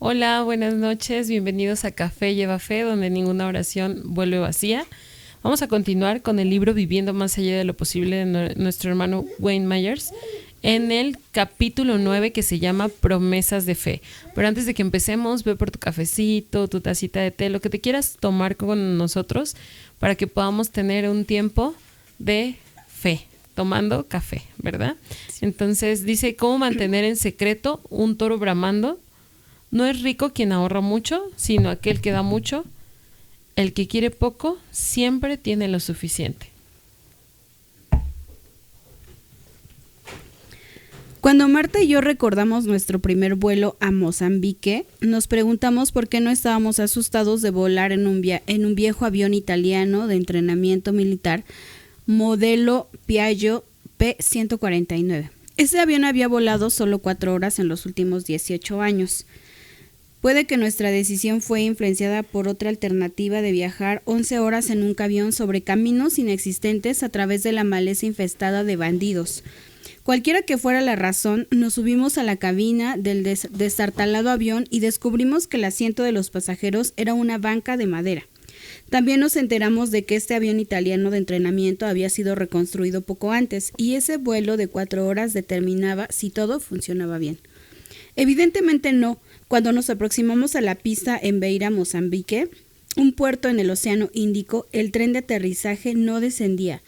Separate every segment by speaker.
Speaker 1: Hola, buenas noches, bienvenidos a Café Lleva Fe, donde ninguna oración vuelve vacía. Vamos a continuar con el libro Viviendo más allá de lo posible de nuestro hermano Wayne Myers, en el capítulo 9 que se llama Promesas de Fe. Pero antes de que empecemos, ve por tu cafecito, tu tacita de té, lo que te quieras tomar con nosotros para que podamos tener un tiempo de fe, tomando café, ¿verdad? Entonces dice, ¿cómo mantener en secreto un toro bramando? No es rico quien ahorra mucho, sino aquel que da mucho. El que quiere poco siempre tiene lo suficiente.
Speaker 2: Cuando Marta y yo recordamos nuestro primer vuelo a Mozambique, nos preguntamos por qué no estábamos asustados de volar en un viejo avión italiano de entrenamiento militar modelo Piaggio P-149. Ese avión había volado solo 4 horas en los últimos 18 años. Puede que nuestra decisión fue influenciada por otra alternativa de viajar 11 horas en un camión sobre caminos inexistentes a través de la maleza infestada de bandidos. Cualquiera que fuera la razón, nos subimos a la cabina del destartalado avión y descubrimos que el asiento de los pasajeros era una banca de madera. También nos enteramos de que este avión italiano de entrenamiento había sido reconstruido poco antes y ese vuelo de 4 horas determinaba si todo funcionaba bien. Evidentemente no. Cuando nos aproximamos a la pista en Beira, Mozambique, un puerto en el Océano Índico, el tren de aterrizaje no descendía.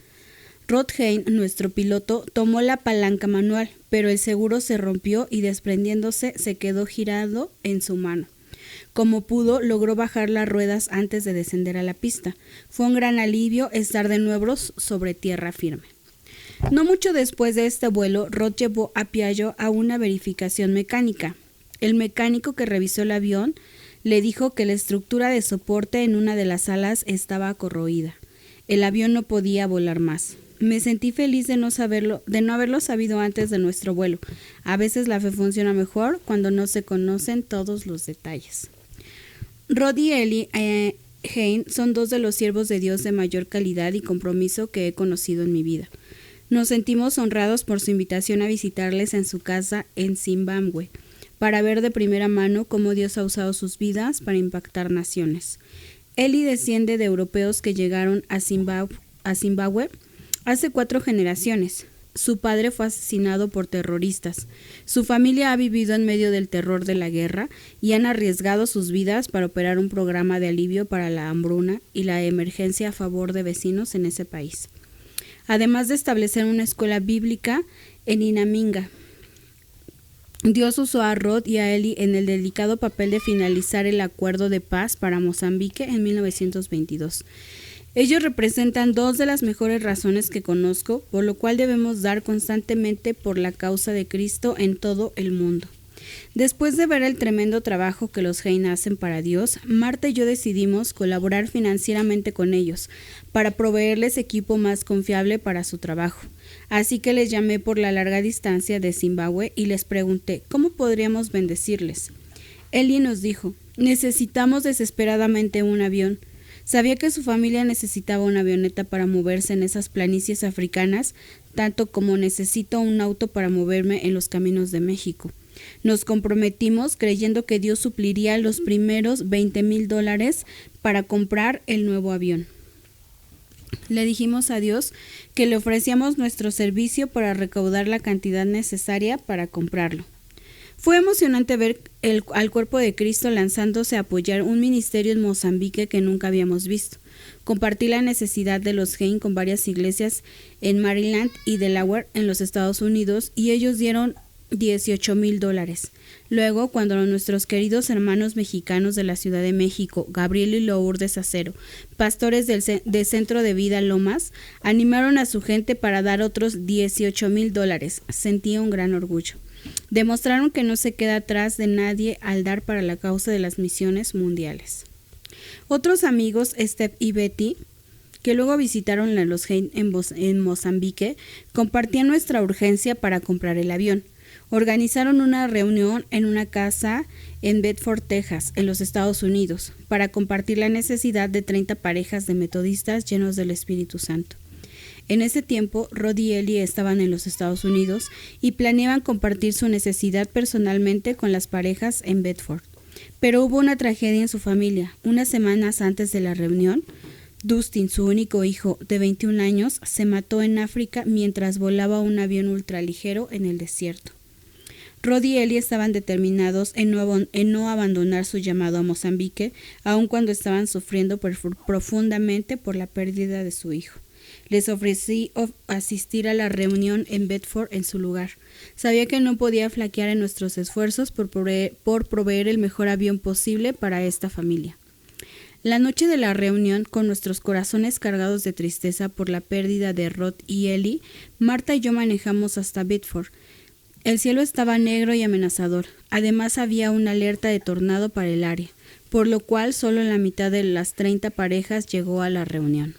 Speaker 2: Rod Hayne, nuestro piloto, tomó la palanca manual, pero el seguro se rompió y desprendiéndose se quedó girado en su mano. Como pudo, logró bajar las ruedas antes de descender a la pista. Fue un gran alivio estar de nuevo sobre tierra firme. No mucho después de este vuelo, Rod llevó a Piaggio a una verificación mecánica. El mecánico que revisó el avión le dijo que la estructura de soporte en una de las alas estaba corroída. El avión no podía volar más. Me sentí feliz de no haberlo sabido antes de nuestro vuelo. A veces la fe funciona mejor cuando no se conocen todos los detalles. Rod y Ellie Hayne son 2 de los siervos de Dios de mayor calidad y compromiso que he conocido en mi vida. Nos sentimos honrados por su invitación a visitarles en su casa en Zimbabue, para ver de primera mano cómo Dios ha usado sus vidas para impactar naciones. Ellie desciende de europeos que llegaron a Zimbabue hace 4 generaciones. Su padre fue asesinado por terroristas. Su familia ha vivido en medio del terror de la guerra y han arriesgado sus vidas para operar un programa de alivio para la hambruna y la emergencia a favor de vecinos en ese país. Además de establecer una escuela bíblica en Inaminga. Dios usó a Rod y a Ellie en el delicado papel de finalizar el acuerdo de paz para Mozambique en 1922. Ellos representan 2 de las mejores razones que conozco, por lo cual debemos dar constantemente por la causa de Cristo en todo el mundo. Después de ver el tremendo trabajo que los Hayne hacen para Dios, Marta y yo decidimos colaborar financieramente con ellos para proveerles equipo más confiable para su trabajo. Así que les llamé por la larga distancia de Zimbabue y les pregunté cómo podríamos bendecirles. Ellie nos dijo, necesitamos desesperadamente un avión. Sabía que su familia necesitaba una avioneta para moverse en esas planicies africanas, tanto como necesito un auto para moverme en los caminos de México. Nos comprometimos creyendo que Dios supliría los primeros $20,000 para comprar el nuevo avión. Le dijimos a Dios que le ofrecíamos nuestro servicio para recaudar la cantidad necesaria para comprarlo. Fue emocionante ver al cuerpo de Cristo lanzándose a apoyar un ministerio en Mozambique que nunca habíamos visto. Compartí la necesidad de los Hayne con varias iglesias en Maryland y Delaware en los Estados Unidos y ellos dieron $18,000. Luego, cuando nuestros queridos hermanos mexicanos de la Ciudad de México, Gabriel y Lourdes Acero, pastores de Centro de Vida Lomas, animaron a su gente para dar otros $18,000, sentí un gran orgullo. Demostraron que no se queda atrás de nadie al dar para la causa de las misiones mundiales. Otros amigos, Steph y Betty, que luego visitaron a los Hayne en Mozambique, compartían nuestra urgencia para comprar el avión. Organizaron una reunión en una casa en Bedford, Texas, en los Estados Unidos, para compartir la necesidad de 30 parejas de metodistas llenos del Espíritu Santo. En ese tiempo, Rod y Ellie estaban en los Estados Unidos y planeaban compartir su necesidad personalmente con las parejas en Bedford. Pero hubo una tragedia en su familia. Unas semanas antes de la reunión, Dustin, su único hijo de 21 años, se mató en África mientras volaba un avión ultraligero en el desierto. Rod y Ellie estaban determinados en no abandonar su llamado a Mozambique, aun cuando estaban sufriendo profundamente por la pérdida de su hijo. Les ofrecí asistir a la reunión en Bedford en su lugar. Sabía que no podía flaquear en nuestros esfuerzos por proveer el mejor avión posible para esta familia. La noche de la reunión, con nuestros corazones cargados de tristeza por la pérdida de Rod y Ellie, Marta y yo manejamos hasta Bedford. El cielo estaba negro y amenazador. Además había una alerta de tornado para el área, por lo cual solo la mitad de las 30 parejas llegó a la reunión.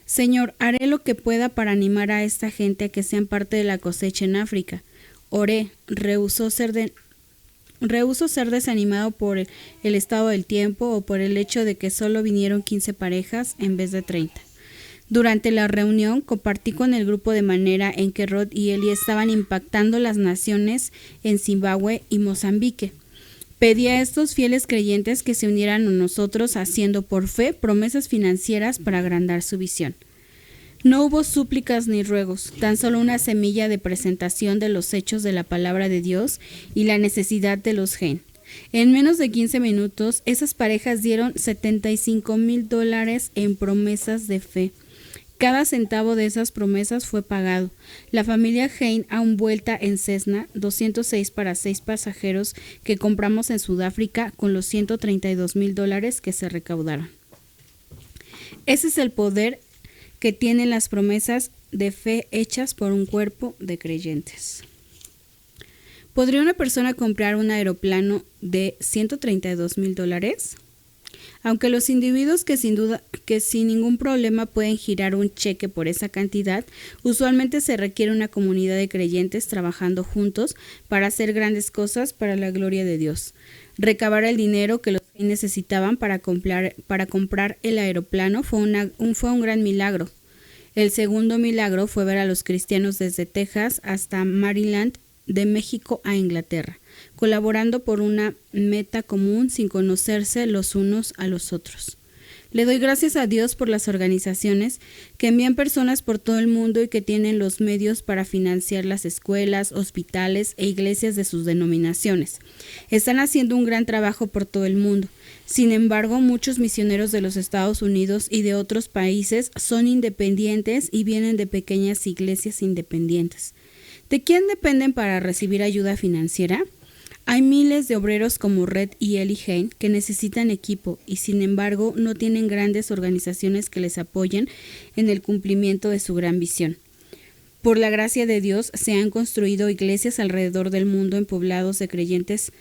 Speaker 2: Señor, haré lo que pueda para animar a esta gente a que sean parte de la cosecha en África. Oré, rehusó ser desanimado por el estado del tiempo o por el hecho de que solo vinieron 15 parejas en vez de 30. Durante la reunión compartí con el grupo de manera en que Rod y Ellie estaban impactando las naciones en Zimbabue y Mozambique. Pedí a estos fieles creyentes que se unieran a nosotros haciendo por fe promesas financieras para agrandar su visión. No hubo súplicas ni ruegos, tan solo una semilla de presentación de los hechos de la palabra de Dios y la necesidad de los gen. En menos de 15 minutos, esas parejas dieron $75,000 en promesas de fe. Cada centavo de esas promesas fue pagado. La familia Hein aún vuelta en Cessna 206 para 6 pasajeros que compramos en Sudáfrica con los $132,000 que se recaudaron. Ese es el poder que tienen las promesas de fe hechas por un cuerpo de creyentes. ¿Podría una persona comprar un aeroplano de $132,000? Aunque los individuos que sin ningún problema pueden girar un cheque por esa cantidad, usualmente se requiere una comunidad de creyentes trabajando juntos para hacer grandes cosas para la gloria de Dios. Recabar el dinero que los necesitaban para comprar el aeroplano fue un gran milagro. El segundo milagro fue ver a los cristianos desde Texas hasta Maryland, de México a Inglaterra, colaborando por una meta común sin conocerse los unos a los otros. Le doy gracias a Dios por las organizaciones que envían personas por todo el mundo y que tienen los medios para financiar las escuelas, hospitales e iglesias de sus denominaciones. Están haciendo un gran trabajo por todo el mundo. Sin embargo, muchos misioneros de los Estados Unidos y de otros países son independientes y vienen de pequeñas iglesias independientes. ¿De quién dependen para recibir ayuda financiera? Hay miles de obreros como Red y Ellie Hein que necesitan equipo y sin embargo no tienen grandes organizaciones que les apoyen en el cumplimiento de su gran visión. Por la gracia de Dios se han construido iglesias alrededor del mundo en poblados de creyentes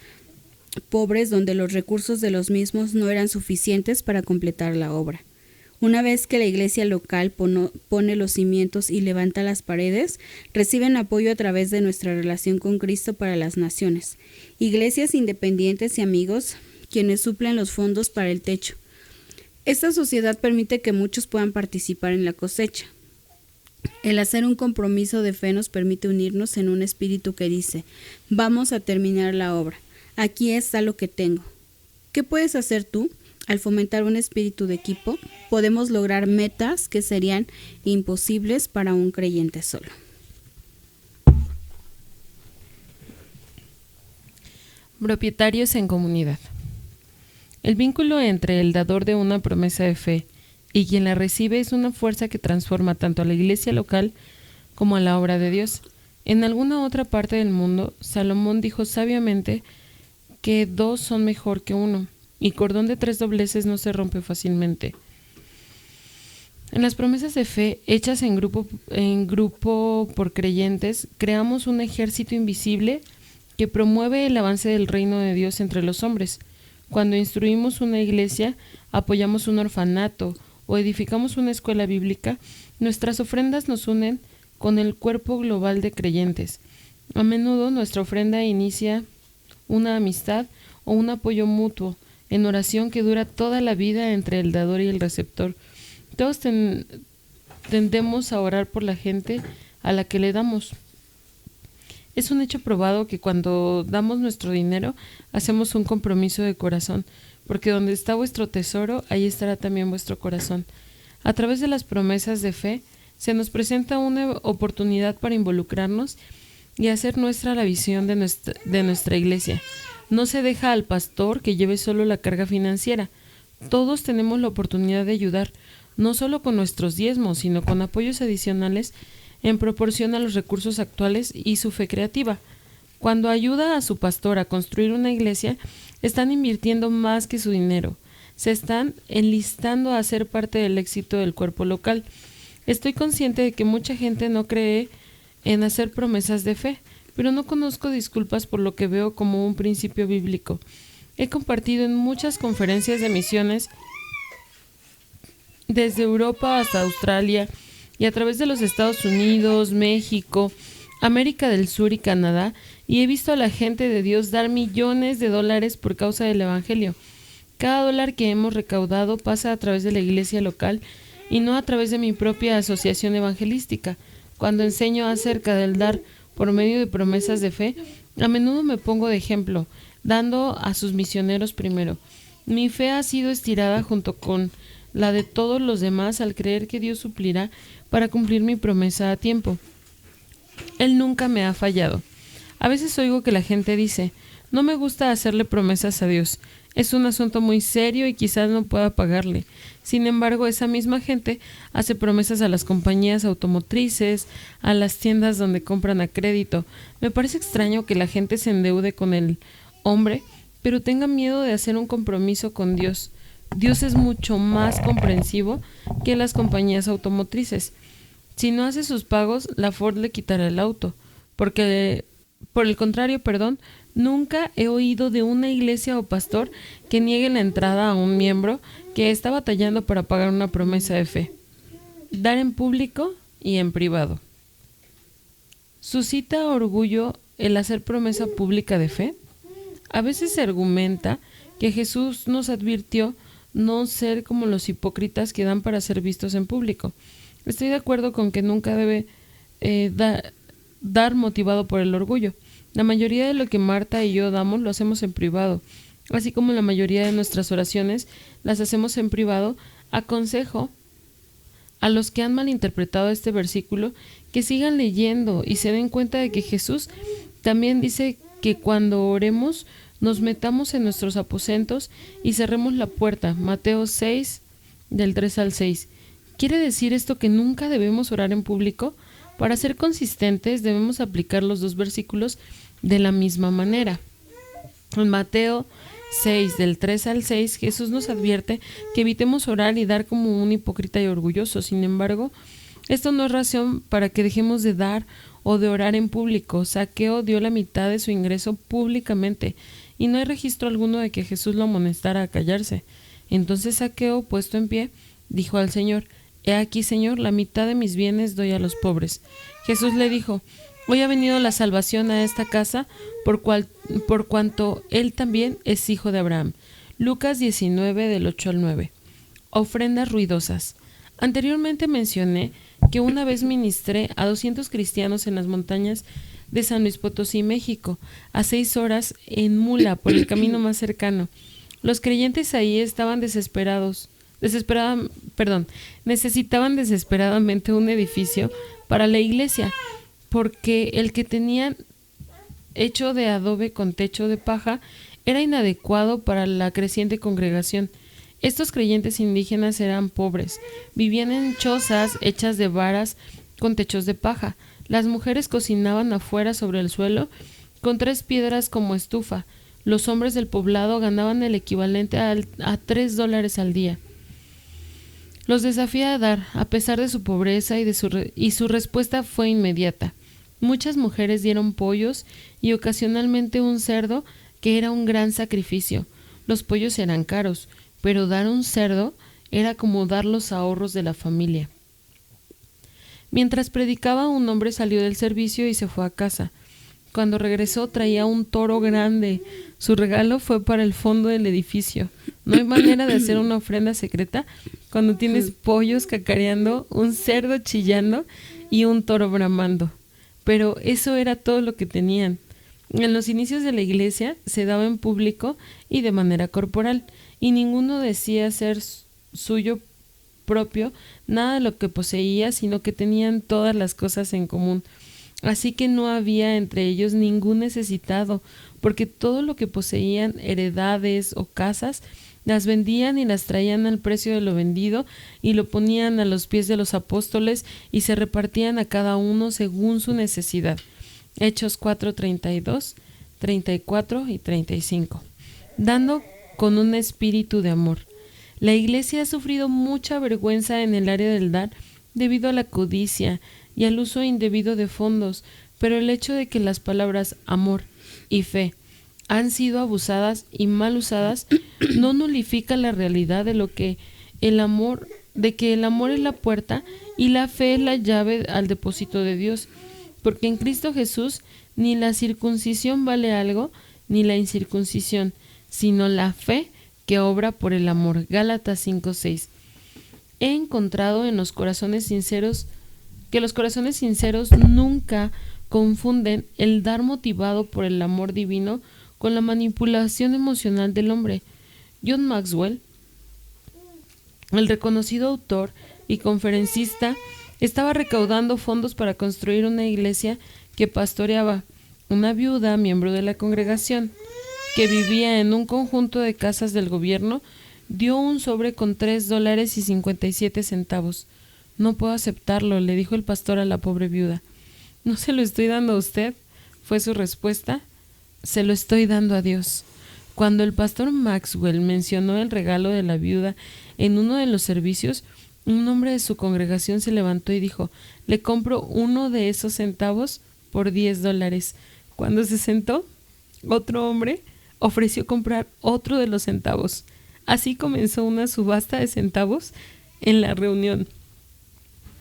Speaker 2: pobres donde los recursos de los mismos no eran suficientes para completar la obra. Una vez que la iglesia local pone los cimientos y levanta las paredes, reciben apoyo a través de nuestra relación con Cristo para las naciones. Iglesias independientes y amigos, quienes suplen los fondos para el techo. Esta sociedad permite que muchos puedan participar en la cosecha. El hacer un compromiso de fe nos permite unirnos en un espíritu que dice, vamos a terminar la obra. Aquí está lo que tengo. ¿Qué puedes hacer tú? Al fomentar un espíritu de equipo, podemos lograr metas que serían imposibles para un creyente solo.
Speaker 1: Propietarios en comunidad. El vínculo entre el dador de una promesa de fe y quien la recibe es una fuerza que transforma tanto a la iglesia local como a la obra de Dios. En alguna otra parte del mundo, Salomón dijo sabiamente que 2 son mejor que 1. Y cordón de 3 dobleces no se rompe fácilmente. En las promesas de fe hechas en grupo por creyentes, creamos un ejército invisible que promueve el avance del reino de Dios entre los hombres. Cuando instruimos una iglesia, apoyamos un orfanato o edificamos una escuela bíblica, nuestras ofrendas nos unen con el cuerpo global de creyentes. A menudo nuestra ofrenda inicia una amistad o un apoyo mutuo en oración que dura toda la vida entre el dador y el receptor. Todos tendemos a orar por la gente a la que le damos. Es un hecho probado que cuando damos nuestro dinero, hacemos un compromiso de corazón, porque donde está vuestro tesoro, ahí estará también vuestro corazón. A través de las promesas de fe, se nos presenta una oportunidad para involucrarnos y hacer nuestra la visión de nuestra iglesia. No se deja al pastor que lleve solo la carga financiera. Todos tenemos la oportunidad de ayudar, no solo con nuestros diezmos, sino con apoyos adicionales en proporción a los recursos actuales y su fe creativa. Cuando ayuda a su pastor a construir una iglesia, están invirtiendo más que su dinero. Se están enlistando a ser parte del éxito del cuerpo local. Estoy consciente de que mucha gente no cree en hacer promesas de fe, pero no conozco disculpas por lo que veo como un principio bíblico. He compartido en muchas conferencias de misiones desde Europa hasta Australia y a través de los Estados Unidos, México, América del Sur y Canadá, y he visto a la gente de Dios dar millones de dólares por causa del Evangelio. Cada dólar que hemos recaudado pasa a través de la iglesia local y no a través de mi propia asociación evangelística. Cuando enseño acerca del dar por medio de promesas de fe, a menudo me pongo de ejemplo, dando a sus misioneros primero. Mi fe ha sido estirada junto con la de todos los demás al creer que Dios suplirá para cumplir mi promesa a tiempo. Él nunca me ha fallado. A veces oigo que la gente dice, no me gusta hacerle promesas a Dios, es un asunto muy serio y quizás no pueda pagarle. Sin embargo, esa misma gente hace promesas a las compañías automotrices, a las tiendas donde compran a crédito. Me parece extraño que la gente se endeude con el hombre, pero tenga miedo de hacer un compromiso con Dios. Dios es mucho más comprensivo que las compañías automotrices. Si no hace sus pagos, la Ford le quitará el auto. Por el contrario, nunca he oído de una iglesia o pastor que niegue la entrada a un miembro que está batallando para pagar una promesa de fe. Dar en público y en privado. ¿Suscita orgullo el hacer promesa pública de fe? A veces se argumenta que Jesús nos advirtió no ser como los hipócritas que dan para ser vistos en público. Estoy de acuerdo con que nunca debe dar motivado por el orgullo. La mayoría de lo que Marta y yo damos lo hacemos en privado, así como la mayoría de nuestras oraciones las hacemos en privado. Aconsejo a los que han malinterpretado este versículo que sigan leyendo y se den cuenta de que Jesús también dice que cuando oremos nos metamos en nuestros aposentos y cerremos la puerta. Mateo 6, del 3 al 6. ¿Quiere decir esto que nunca debemos orar en público? Para ser consistentes debemos aplicar los dos versículos de la misma manera. En Mateo 6, del 3 al 6, Jesús nos advierte que evitemos orar y dar como un hipócrita y orgulloso. Sin embargo, esto no es razón para que dejemos de dar o de orar en público. Zaqueo dio la mitad de su ingreso públicamente y no hay registro alguno de que Jesús lo amonestara a callarse. Entonces Zaqueo, puesto en pie, dijo al Señor, «He aquí, Señor, la mitad de mis bienes doy a los pobres». Jesús le dijo, «Hoy ha venido la salvación a esta casa, por cuanto él también es hijo de Abraham». Lucas 19, del 8 al 9. Ofrendas ruidosas. Anteriormente mencioné que una vez ministré a 200 cristianos en las montañas de San Luis Potosí, México, a 6 horas en mula por el camino más cercano. Los creyentes ahí estaban necesitaban desesperadamente un edificio para la iglesia, porque el que tenían hecho de adobe con techo de paja era inadecuado para la creciente congregación. Estos creyentes indígenas eran pobres, vivían en chozas hechas de varas con techos de paja. Las mujeres cocinaban afuera sobre el suelo con 3 piedras como estufa. Los hombres del poblado ganaban el equivalente a $3 al día. Los desafié a dar, a pesar de su pobreza, y su respuesta fue inmediata. Muchas mujeres dieron pollos y ocasionalmente un cerdo, que era un gran sacrificio. Los pollos eran caros, pero dar un cerdo era como dar los ahorros de la familia. Mientras predicaba, un hombre salió del servicio y se fue a casa. Cuando regresó traía un toro grande. Su regalo fue para el fondo del edificio. No hay manera de hacer una ofrenda secreta cuando tienes pollos cacareando, un cerdo chillando y un toro bramando. pero eso era todo lo que tenían. En los inicios de la iglesia se daba en público y de manera corporal, y ninguno decía ser suyo propio nada de lo que poseía, sino que tenían todas las cosas en común. Así que no había entre ellos ningún necesitado, porque todo lo que poseían, heredades o casas, las vendían y las traían al precio de lo vendido y lo ponían a los pies de los apóstoles y se repartían a cada uno según su necesidad. Hechos 4:32, 34 y 35. Dando con un espíritu de amor. La iglesia ha sufrido mucha vergüenza en el área del dar debido a la codicia y al uso indebido de fondos, pero el hecho de que las palabras amor y fe han sido abusadas y mal usadas no nulifica la realidad de que el amor es la puerta y la fe es la llave al depósito de Dios, porque en Cristo Jesús ni la circuncisión vale algo ni la incircuncisión, sino la fe que obra por el amor. Gálatas 5:6. He encontrado en los corazones sinceros que los corazones sinceros nunca confunden el dar motivado por el amor divino con la manipulación emocional del hombre. John Maxwell, el reconocido autor y conferencista, estaba recaudando fondos para construir una iglesia que pastoreaba. Una viuda, miembro de la congregación, que vivía en un conjunto de casas del gobierno, dio un sobre con $3.57. No puedo aceptarlo, le dijo el pastor a la pobre viuda. ¿No se lo estoy dando a usted?, fue su respuesta. Se lo estoy dando a Dios. Cuando el pastor Maxwell mencionó el regalo de la viuda en uno de los servicios, un hombre de su congregación se levantó y dijo: le compro uno de esos centavos por $10. Cuando se sentó, otro hombre ofreció comprar otro de los centavos. Así comenzó una subasta de centavos en la reunión,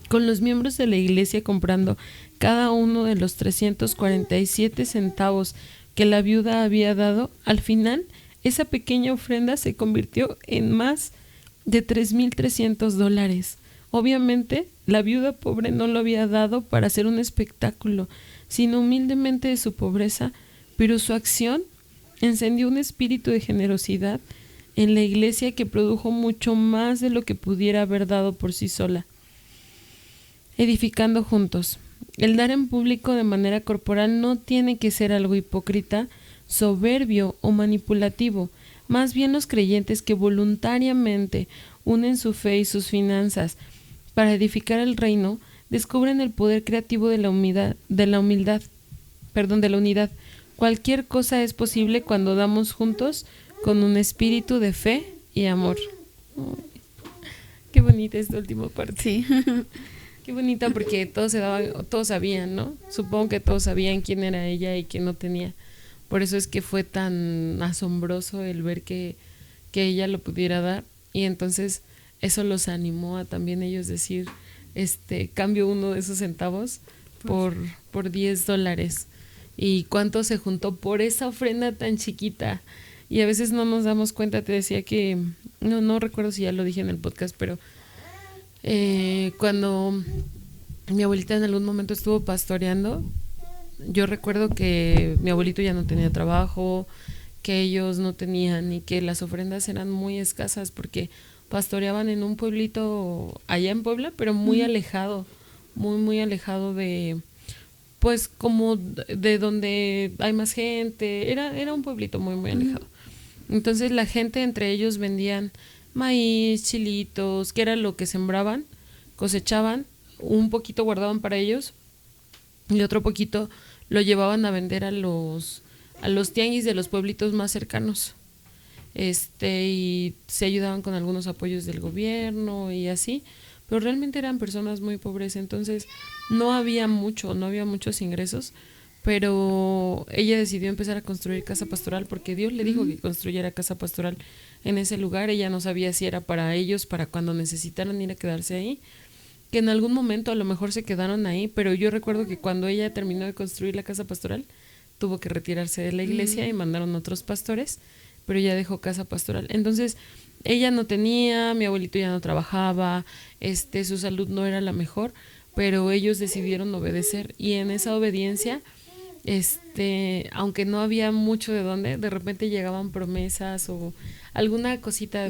Speaker 1: con los miembros de la iglesia comprando cada uno de los 347 centavos que la viuda había dado. Al final, esa pequeña ofrenda se convirtió en más de $3,300. Obviamente, la viuda pobre no lo había dado para hacer un espectáculo, sino humildemente de su pobreza, pero su acción encendió un espíritu de generosidad en la iglesia que produjo mucho más de lo que pudiera haber dado por sí sola. Edificando juntos. El dar en público de manera corporal no tiene que ser algo hipócrita, soberbio o manipulativo. Más bien, los creyentes que voluntariamente unen su fe y sus finanzas para edificar el reino descubren el poder creativo de la unidad. Cualquier cosa es posible cuando damos juntos con un espíritu de fe y amor. Oh, qué bonita esta última parte.
Speaker 2: Sí.
Speaker 1: Qué bonita, porque todos sabían, ¿no? Supongo que todos sabían quién era ella y quién no tenía. Por eso es que fue tan asombroso el ver que ella lo pudiera dar. Y entonces eso los animó a también ellos decir, cambio uno de esos centavos por $10. Y cuánto se juntó por esa ofrenda tan chiquita. Y a veces no nos damos cuenta. Te decía que, no recuerdo si ya lo dije en el podcast, pero cuando mi abuelita en algún momento estuvo pastoreando, yo recuerdo que mi abuelito ya no tenía trabajo, que ellos no tenían y que las ofrendas eran muy escasas porque pastoreaban en un pueblito allá en Puebla, pero muy alejado, muy alejado de, pues como de donde hay más gente. Era un pueblito muy alejado. Entonces la gente entre ellos vendían maíz, chilitos, que era lo que sembraban, cosechaban, un poquito guardaban para ellos y otro poquito lo llevaban a vender a los tianguis de los pueblitos más cercanos. Y se ayudaban con algunos apoyos del gobierno y así, pero realmente eran personas muy pobres, entonces no había muchos ingresos, pero ella decidió empezar a construir casa pastoral porque Dios le dijo que construyera casa pastoral en ese lugar. Ella no sabía si era para ellos, para cuando necesitaran ir a quedarse ahí, que en algún momento a lo mejor se quedaron ahí, pero yo recuerdo que cuando ella terminó de construir la casa pastoral, tuvo que retirarse de la iglesia y mandaron otros pastores, pero ella dejó casa pastoral. Entonces, ella no tenía, mi abuelito ya no trabajaba, su salud no era la mejor, pero ellos decidieron obedecer y en esa obediencia, aunque no había mucho de dónde, de repente llegaban promesas o alguna cosita.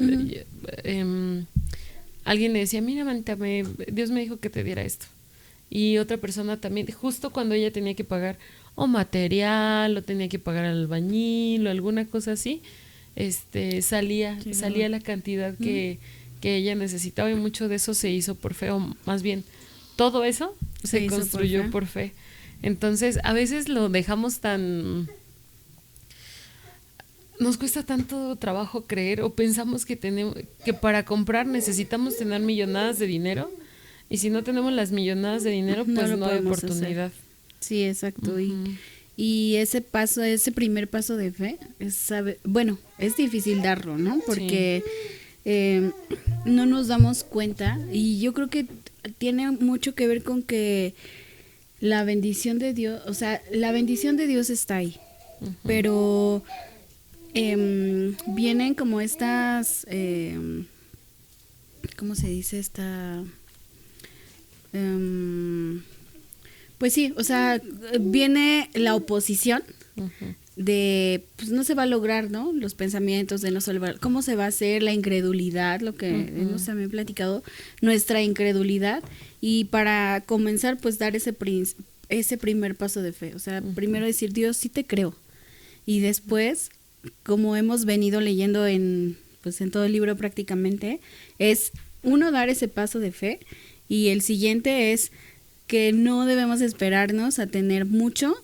Speaker 1: Alguien le decía, mira, manita, Dios me dijo que te diera esto. Y otra persona también, justo cuando ella tenía que pagar o material, o tenía que pagar al albañil, o alguna cosa así, salía la cantidad que ella necesitaba, y mucho de eso se hizo por fe, o más bien, todo eso se construyó por fe. Entonces, a veces lo dejamos nos cuesta tanto trabajo creer, o pensamos que para comprar necesitamos tener millonadas de dinero, y si no tenemos las millonadas de dinero, pues no hay oportunidad.
Speaker 2: Hacer. Sí, exacto. Y ese primer paso de fe, es difícil darlo, ¿no? Porque no nos damos cuenta, y yo creo que tiene mucho que ver con que la bendición de Dios, o sea, la bendición de Dios está ahí, pero vienen como estas, ¿cómo se dice? Pues sí, o sea, viene la oposición de, pues no se va a lograr, ¿no? Los pensamientos de no se va, ¿cómo se va a hacer? La incredulidad, lo que hemos también platicado, nuestra incredulidad, y para comenzar, pues dar ese primer paso de fe, o sea, primero decir, Dios, sí te creo, y después, como hemos venido leyendo en todo el libro prácticamente, es uno, dar ese paso de fe, y el siguiente es que no debemos esperarnos a tener mucho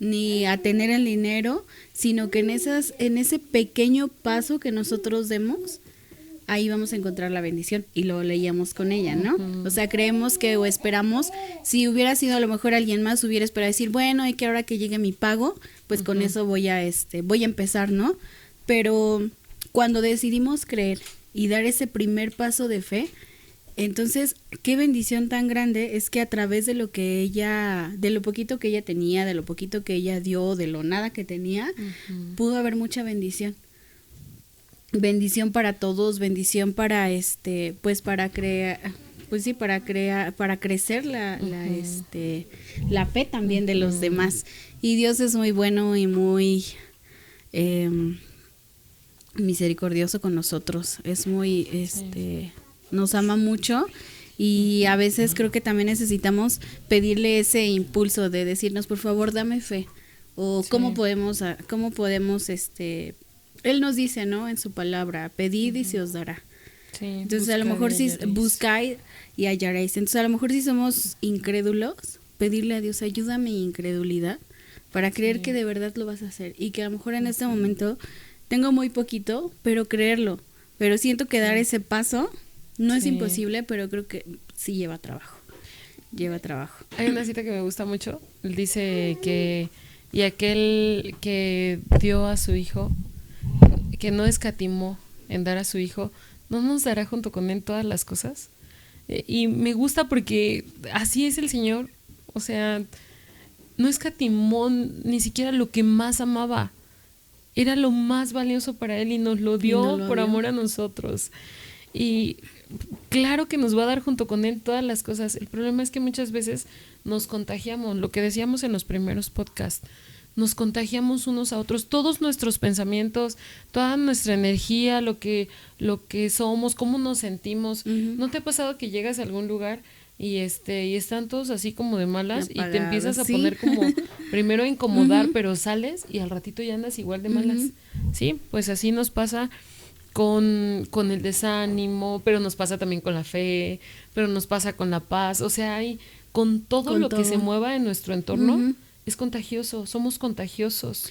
Speaker 2: ni a tener el dinero, sino que en ese pequeño paso que nosotros demos, ahí vamos a encontrar la bendición, y lo leíamos con ella, ¿no? O sea, creemos que, o esperamos, si hubiera sido a lo mejor alguien más, hubiera esperado decir, bueno, y que ahora que llegue mi pago, pues con eso voy a empezar, ¿no? Pero cuando decidimos creer y dar ese primer paso de fe, entonces, qué bendición tan grande es que a través de lo poquito que ella tenía, de lo poquito que ella dio, de lo nada que tenía, pudo haber mucha bendición. Bendición para todos, bendición para pues para crear, pues sí, para crecer la fe también de los demás. Y Dios es muy bueno y muy misericordioso con nosotros. Es muy nos ama mucho, y a veces creo que también necesitamos pedirle ese impulso de decirnos, por favor, dame fe, o cómo podemos él nos dice, ¿no? En su palabra, pedid y se os dará.
Speaker 1: Sí,
Speaker 2: entonces a lo mejor si buscáis y hallaréis. Entonces a lo mejor si somos incrédulos, pedirle a Dios, ayúdame mi incredulidad para creer que de verdad lo vas a hacer, y que a lo mejor en este momento tengo muy poquito, pero creerlo, pero siento que dar ese paso no es imposible, pero creo que sí lleva trabajo.
Speaker 1: Hay una cita que me gusta mucho. Él dice que, y aquel que dio a su hijo, que no escatimó en dar a su hijo, ¿no nos dará junto con él todas las cosas? Y me gusta porque así es el Señor. O sea, no escatimó ni siquiera lo que más amaba. Era lo más valioso para él, y nos lo dio por amor a nosotros. Y claro que nos va a dar junto con él todas las cosas. El problema es que muchas veces nos contagiamos, lo que decíamos en los primeros podcasts, nos contagiamos unos a otros, todos nuestros pensamientos, toda nuestra energía, lo que somos, cómo nos sentimos. ¿No te ha pasado que llegas a algún lugar y están todos así como de malas, apagados, y te empiezas a poner como primero a incomodar, pero sales y al ratito ya andas igual de malas? Sí, pues así nos pasa con el desánimo, pero nos pasa también con la fe, pero nos pasa con la paz. O sea, con todo lo que se mueva en nuestro entorno, es contagioso, somos contagiosos.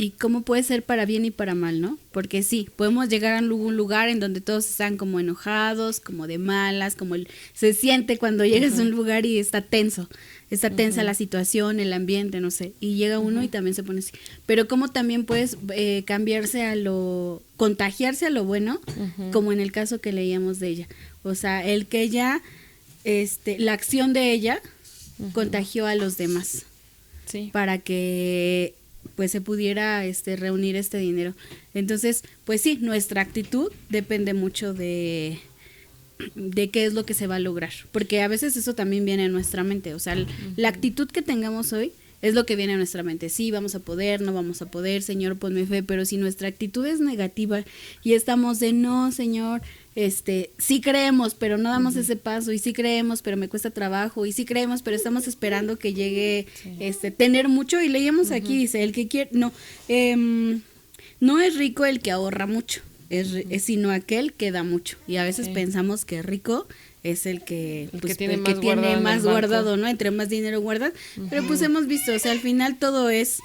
Speaker 2: Y cómo puede ser para bien y para mal, ¿no? Porque sí, podemos llegar a un lugar en donde todos están como enojados, como de malas, se siente cuando llegas a un lugar y está tensa la situación, el ambiente, no sé, y llega uno y también se pone así. Pero cómo también puedes contagiarse a lo bueno, como en el caso que leíamos de ella. O sea, el que ella, la acción de ella contagió a los demás. Sí. Para que pues se pudiera reunir este dinero. Entonces, pues sí, nuestra actitud depende mucho de de qué es lo que se va a lograr, porque a veces eso también viene en nuestra mente, o sea, la actitud que tengamos hoy es lo que viene a nuestra mente. Sí, vamos a poder, no vamos a poder, Señor, ponme fe, pero si nuestra actitud es negativa y estamos de no, Señor, sí creemos, pero no damos ese paso, y sí creemos, pero me cuesta trabajo, y sí creemos, pero estamos esperando que llegue, tener mucho, y leíamos aquí, dice, el que quiere, no, no es rico el que ahorra mucho, es sino aquel que da mucho, y a veces pensamos que rico es el que
Speaker 1: tiene
Speaker 2: el
Speaker 1: más
Speaker 2: que tiene más guardado,
Speaker 1: banco.
Speaker 2: ¿no? Entre más dinero guardas, pero pues hemos visto, o sea, al final todo es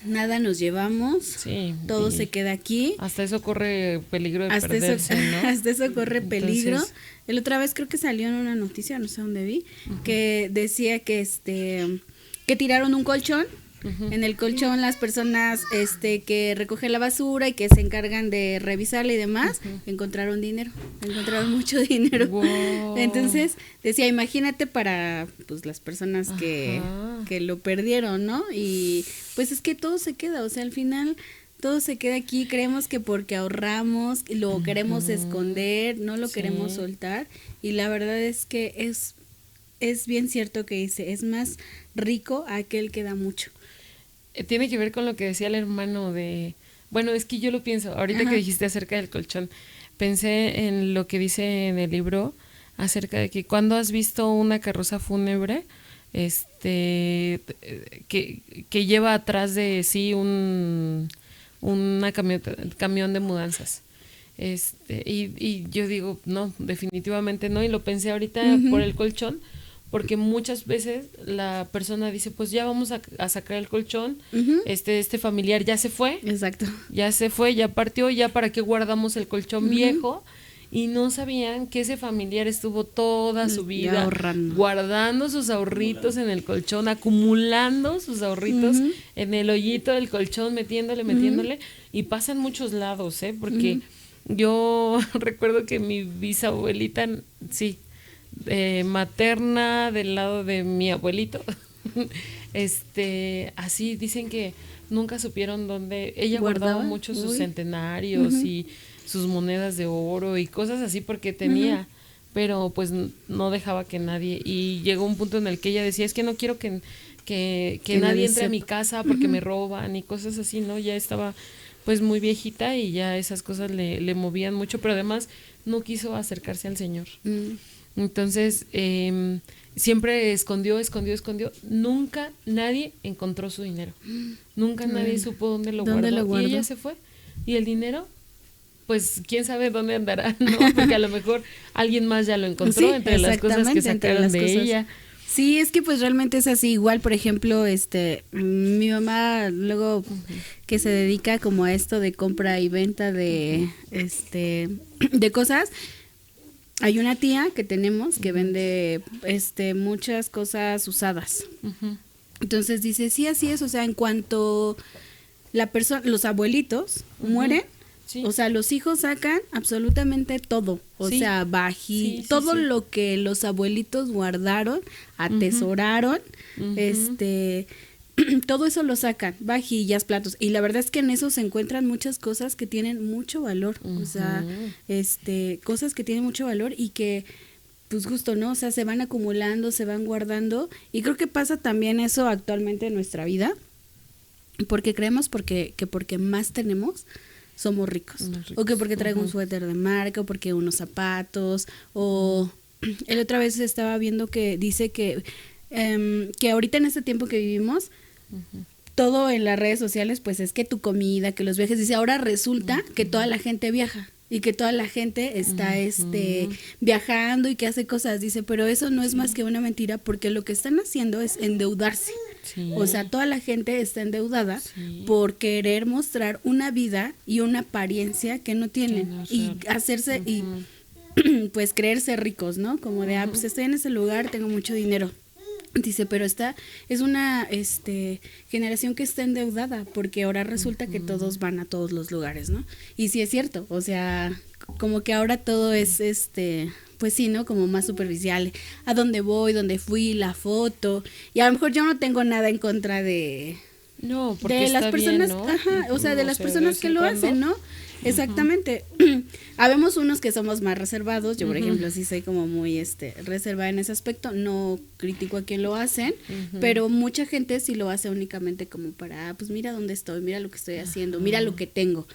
Speaker 2: nada nos llevamos,
Speaker 1: Sí,
Speaker 2: todo se queda aquí.
Speaker 1: Hasta eso corre peligro de
Speaker 2: Hasta
Speaker 1: perderse,
Speaker 2: eso,
Speaker 1: ¿no?
Speaker 2: hasta eso corre peligro.
Speaker 1: Entonces,
Speaker 2: El otra vez creo que salió en una noticia, no sé dónde vi, que decía que que tiraron un colchón. En el colchón las personas que recogen la basura y que se encargan de revisarla y demás, encontraron mucho dinero.
Speaker 1: Wow.
Speaker 2: Entonces, decía, imagínate para pues las personas que lo perdieron, ¿no? Y pues es que todo se queda, o sea, al final todo se queda aquí, creemos que porque ahorramos, lo queremos esconder, no lo queremos soltar, y la verdad es que es bien cierto que dice, es más rico aquel que da mucho.
Speaker 1: Tiene que ver con lo que decía el hermano de... Bueno, es que yo lo pienso, ahorita que dijiste acerca del colchón, pensé en lo que dice en el libro acerca de que cuando has visto una carroza fúnebre, que lleva atrás de sí una camión de mudanzas. Y yo digo, no, definitivamente no, y lo pensé ahorita por el colchón, porque muchas veces la persona dice, pues ya vamos a sacar el colchón, este familiar ya se fue.
Speaker 2: Exacto.
Speaker 1: Ya se fue, ya partió, ya para qué guardamos el colchón viejo, y no sabían que ese familiar estuvo toda su vida guardando sus ahorritos en el colchón, acumulando sus ahorritos en el hoyito del colchón, metiéndole, y pasa en muchos lados, porque yo recuerdo que mi bisabuelita, sí, materna del lado de mi abuelito, así dicen que nunca supieron dónde ella guardaba mucho sus centenarios y sus monedas de oro y cosas así porque tenía, pero pues no dejaba que nadie, y llegó un punto en el que ella decía, es que no quiero que nadie entre a mi casa porque me roban y cosas así, ¿no? Ya estaba pues muy viejita y ya esas cosas le movían mucho, pero además no quiso acercarse al Señor. Entonces, siempre escondió. Nunca nadie encontró su dinero. Nunca nadie supo dónde lo guardó. Y ella se fue. Y el dinero, pues, quién sabe dónde andará, ¿no? Porque a lo mejor alguien más ya lo encontró entre las cosas que sacaron de ella.
Speaker 2: Sí, es que pues realmente es así. Igual, por ejemplo, mi mamá luego que se dedica como a esto de compra y venta de cosas. Hay una tía que tenemos que vende muchas cosas usadas. Entonces dice, sí, así es, o sea, en cuanto los abuelitos mueren, o sea, los hijos sacan absolutamente todo, o sea, todo lo que los abuelitos guardaron, atesoraron, todo eso lo sacan, vajillas, platos, y la verdad es que en eso se encuentran muchas cosas que tienen mucho valor, o sea, cosas que tienen mucho valor y que, pues justo, ¿no? O sea, se van acumulando, se van guardando, y creo que pasa también eso actualmente en nuestra vida, porque creemos que porque más tenemos, somos ricos, o que porque traigo un suéter de marca, o porque unos zapatos, o el otra vez estaba viendo que dice que ahorita en este tiempo que vivimos, todo en las redes sociales, pues es que tu comida, que los viajes, dice, ahora resulta que toda la gente viaja y que toda la gente está viajando y que hace cosas, dice, pero eso no es más que una mentira, porque lo que están haciendo es endeudarse. O sea, toda la gente está endeudada por querer mostrar una vida y una apariencia que no tienen, y hacerse y pues creerse ricos, ¿no? Como de, pues estoy en ese lugar, tengo mucho dinero. Dice, pero esta es una generación que está endeudada, porque ahora resulta que todos van a todos los lugares, ¿no? Y sí es cierto, o sea, como que ahora todo es pues sí, ¿no? Como más superficial. A dónde voy, dónde fui, la foto. Y a lo mejor yo no tengo nada en contra de
Speaker 1: No, porque
Speaker 2: de las
Speaker 1: está
Speaker 2: personas,
Speaker 1: bien, ¿no?
Speaker 2: o sea, de las personas que lo hacen, ¿no? Exactamente. Habemos unos que somos más reservados. Yo, por ejemplo, sí soy como muy reservada en ese aspecto. No critico a quien lo hacen, pero mucha gente sí lo hace únicamente como para, pues mira dónde estoy, mira lo que estoy haciendo, mira lo que tengo,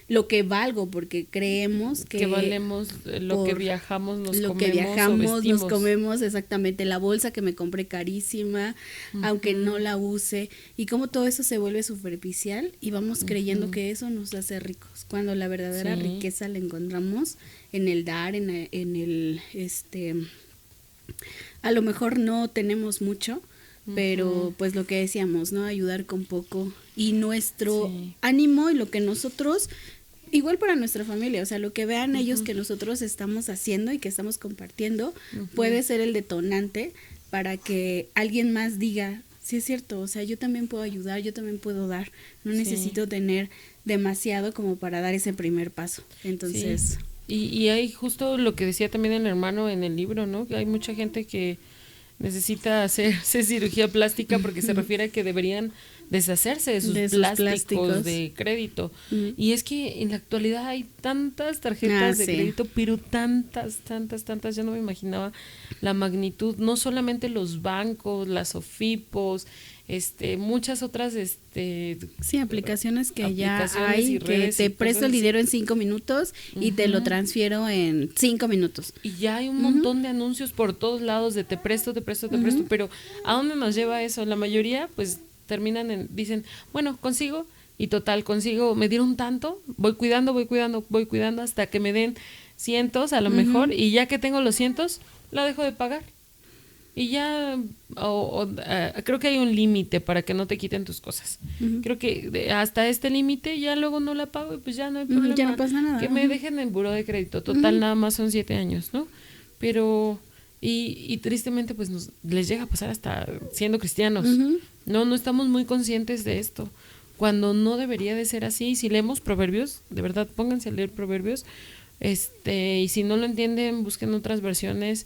Speaker 2: lo que valgo, porque creemos que
Speaker 1: valemos lo que viajamos,
Speaker 2: nos comemos, exactamente, la bolsa que me compré carísima, aunque no la use, y como todo eso se vuelve superficial y vamos creyendo que eso nos hace ricos, cuando la verdadera riqueza la encontramos en el dar, en el a lo mejor no tenemos mucho, pero pues lo que decíamos, ¿no? Ayudar con poco, y nuestro ánimo y lo que nosotros, igual para nuestra familia, o sea, lo que vean ellos que nosotros estamos haciendo y que estamos compartiendo, puede ser el detonante para que alguien más diga, sí es cierto, o sea, yo también puedo ayudar, yo también puedo dar, no necesito tener demasiado como para dar ese primer paso. Entonces...
Speaker 1: Y hay justo lo que decía también el hermano en el libro, ¿no? Que hay mucha gente que necesita hacerse cirugía plástica porque se refiere a que deberían deshacerse de sus plásticos de crédito. Y es que en la actualidad hay tantas tarjetas de crédito, pero tantas, ya no me imaginaba la magnitud, no solamente los bancos, las OFIPOS, muchas otras
Speaker 2: aplicaciones que ya hay, que te presto el dinero en 5 minutos y te lo transfiero en 5 minutos.
Speaker 1: Y ya hay un montón de anuncios por todos lados de te presto, pero ¿a dónde nos lleva eso? La mayoría pues terminan dicen, bueno, consigo, y total, consigo, me dieron tanto, voy cuidando hasta que me den cientos a lo mejor, y ya que tengo los cientos, la dejo de pagar. Y ya, creo que hay un límite para que no te quiten tus cosas. Creo que hasta este límite ya luego no la pago y pues ya no hay problema.
Speaker 2: Ya no pasa nada.
Speaker 1: Que me dejen en buró de crédito. Total, nada más son 7 años, ¿no? Pero, y tristemente pues les llega a pasar hasta siendo cristianos. No estamos muy conscientes de esto. Cuando no debería de ser así. Si leemos Proverbios, de verdad, pónganse a leer Proverbios. Y si no lo entienden, busquen otras versiones.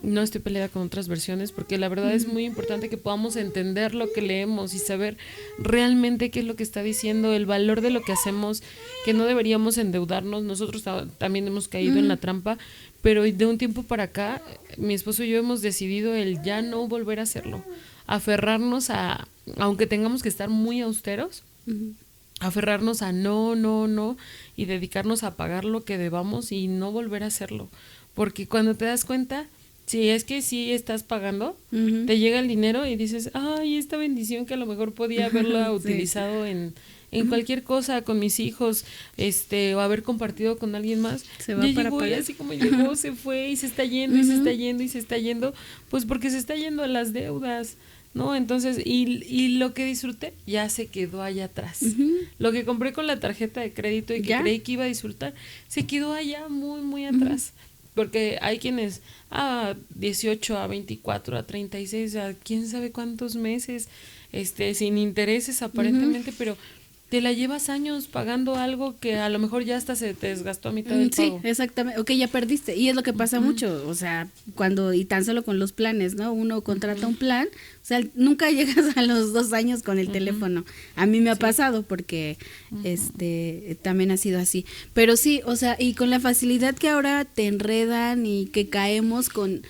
Speaker 1: No estoy peleada con otras versiones porque la verdad es muy importante que podamos entender lo que leemos y saber realmente qué es lo que está diciendo, el valor de lo que hacemos, que no deberíamos endeudarnos. Nosotros también hemos caído en la trampa, pero de un tiempo para acá mi esposo y yo hemos decidido el ya no volver a hacerlo, aferrarnos a, aunque tengamos que estar muy austeros, aferrarnos a no y dedicarnos a pagar lo que debamos y no volver a hacerlo, porque cuando te das cuenta, si es que sí estás pagando, te llega el dinero y dices, ay, esta bendición que a lo mejor podía haberla utilizado en cualquier cosa con mis hijos, o haber compartido con alguien más,
Speaker 2: se va para
Speaker 1: llegó, y así como llegó, se fue y se está yendo y se está yendo y se está yendo, pues porque se está yendo a las deudas, ¿no? Entonces, y lo que disfruté ya se quedó allá atrás. Lo que compré con la tarjeta de crédito y que creí que iba a disfrutar, se quedó allá muy, muy atrás. Porque hay quienes a 18, a 24, a 36, a quién sabe cuántos meses, sin intereses aparentemente, pero te la llevas años pagando algo que a lo mejor ya hasta se te desgastó a mitad del pago.
Speaker 2: Sí, exactamente. Ok, ya perdiste. Y es lo que pasa mucho, o sea, y tan solo con los planes, ¿no? Uno contrata un plan, o sea, nunca llegas a los 2 años con el teléfono. A mí me ha pasado porque también ha sido así. Pero sí, o sea, y con la facilidad que ahora te enredan y que caemos con...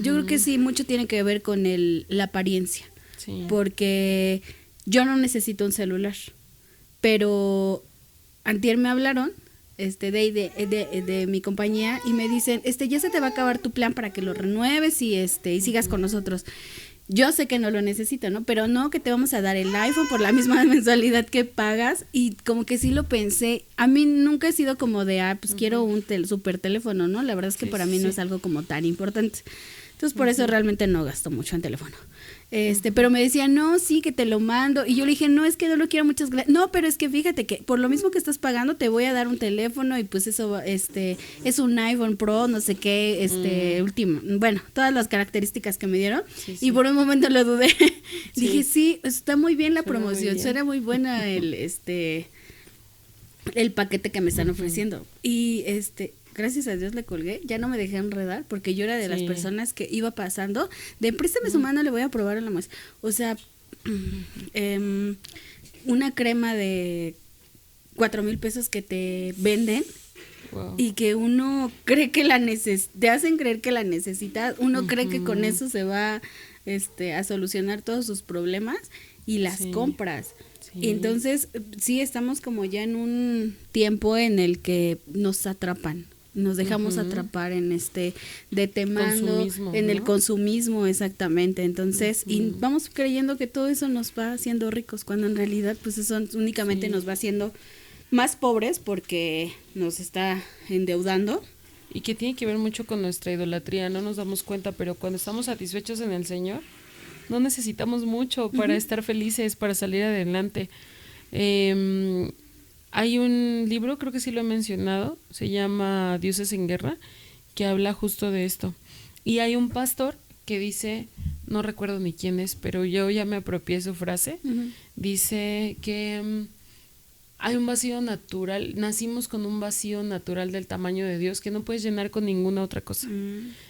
Speaker 2: Yo creo que sí, mucho tiene que ver con la apariencia. Sí. Porque yo no necesito un celular. Pero antier me hablaron de mi compañía y me dicen, ya se te va a acabar tu plan para que lo renueves y sigas con nosotros. Yo sé que no lo necesito, ¿no? Pero no, que te vamos a dar el iPhone por la misma mensualidad que pagas, y como que sí lo pensé. A mí nunca he sido como de, pues quiero un super teléfono, ¿no? La verdad es que para mí no es algo como tan importante. Entonces por eso realmente no gasto mucho en teléfono. Pero me decía, no, sí, que te lo mando. Y yo le dije, no, es que no lo quiero, muchas gracias. No, pero es que fíjate que por lo mismo que estás pagando, te voy a dar un teléfono y pues eso, es un iPhone Pro, no sé qué, último. Bueno, todas las características que me dieron. Sí. Y por un momento lo dudé. Dije, sí, está muy bien la promoción, suena muy buena el paquete que me están ofreciendo. Y gracias a Dios le colgué, ya no me dejé enredar porque yo era de las personas que iba pasando de préstame su mano, le voy a probar a la muestra. O sea, una crema de 4,000 pesos que te venden.
Speaker 1: Wow.
Speaker 2: Y que uno cree que te hacen creer que la necesitas, uno cree que con eso se va a solucionar todos sus problemas y las compras.
Speaker 1: Sí.
Speaker 2: Y entonces sí estamos como ya en un tiempo en el que nos atrapan, nos dejamos atrapar en de temando,
Speaker 1: consumismo,
Speaker 2: en
Speaker 1: ¿no?
Speaker 2: el consumismo, exactamente. Entonces, y vamos creyendo que todo eso nos va haciendo ricos, cuando en realidad pues eso únicamente nos va haciendo más pobres porque nos está endeudando.
Speaker 1: Y que tiene que ver mucho con nuestra idolatría, no nos damos cuenta, pero cuando estamos satisfechos en el Señor, no necesitamos mucho para estar felices, para salir adelante. Hay un libro, creo que sí lo he mencionado, se llama Dioses en Guerra, que habla justo de esto. Y hay un pastor que dice, no recuerdo ni quién es, pero yo ya me apropié su frase, dice que hay un vacío natural, nacimos con un vacío natural del tamaño de Dios que no puedes llenar con ninguna otra cosa.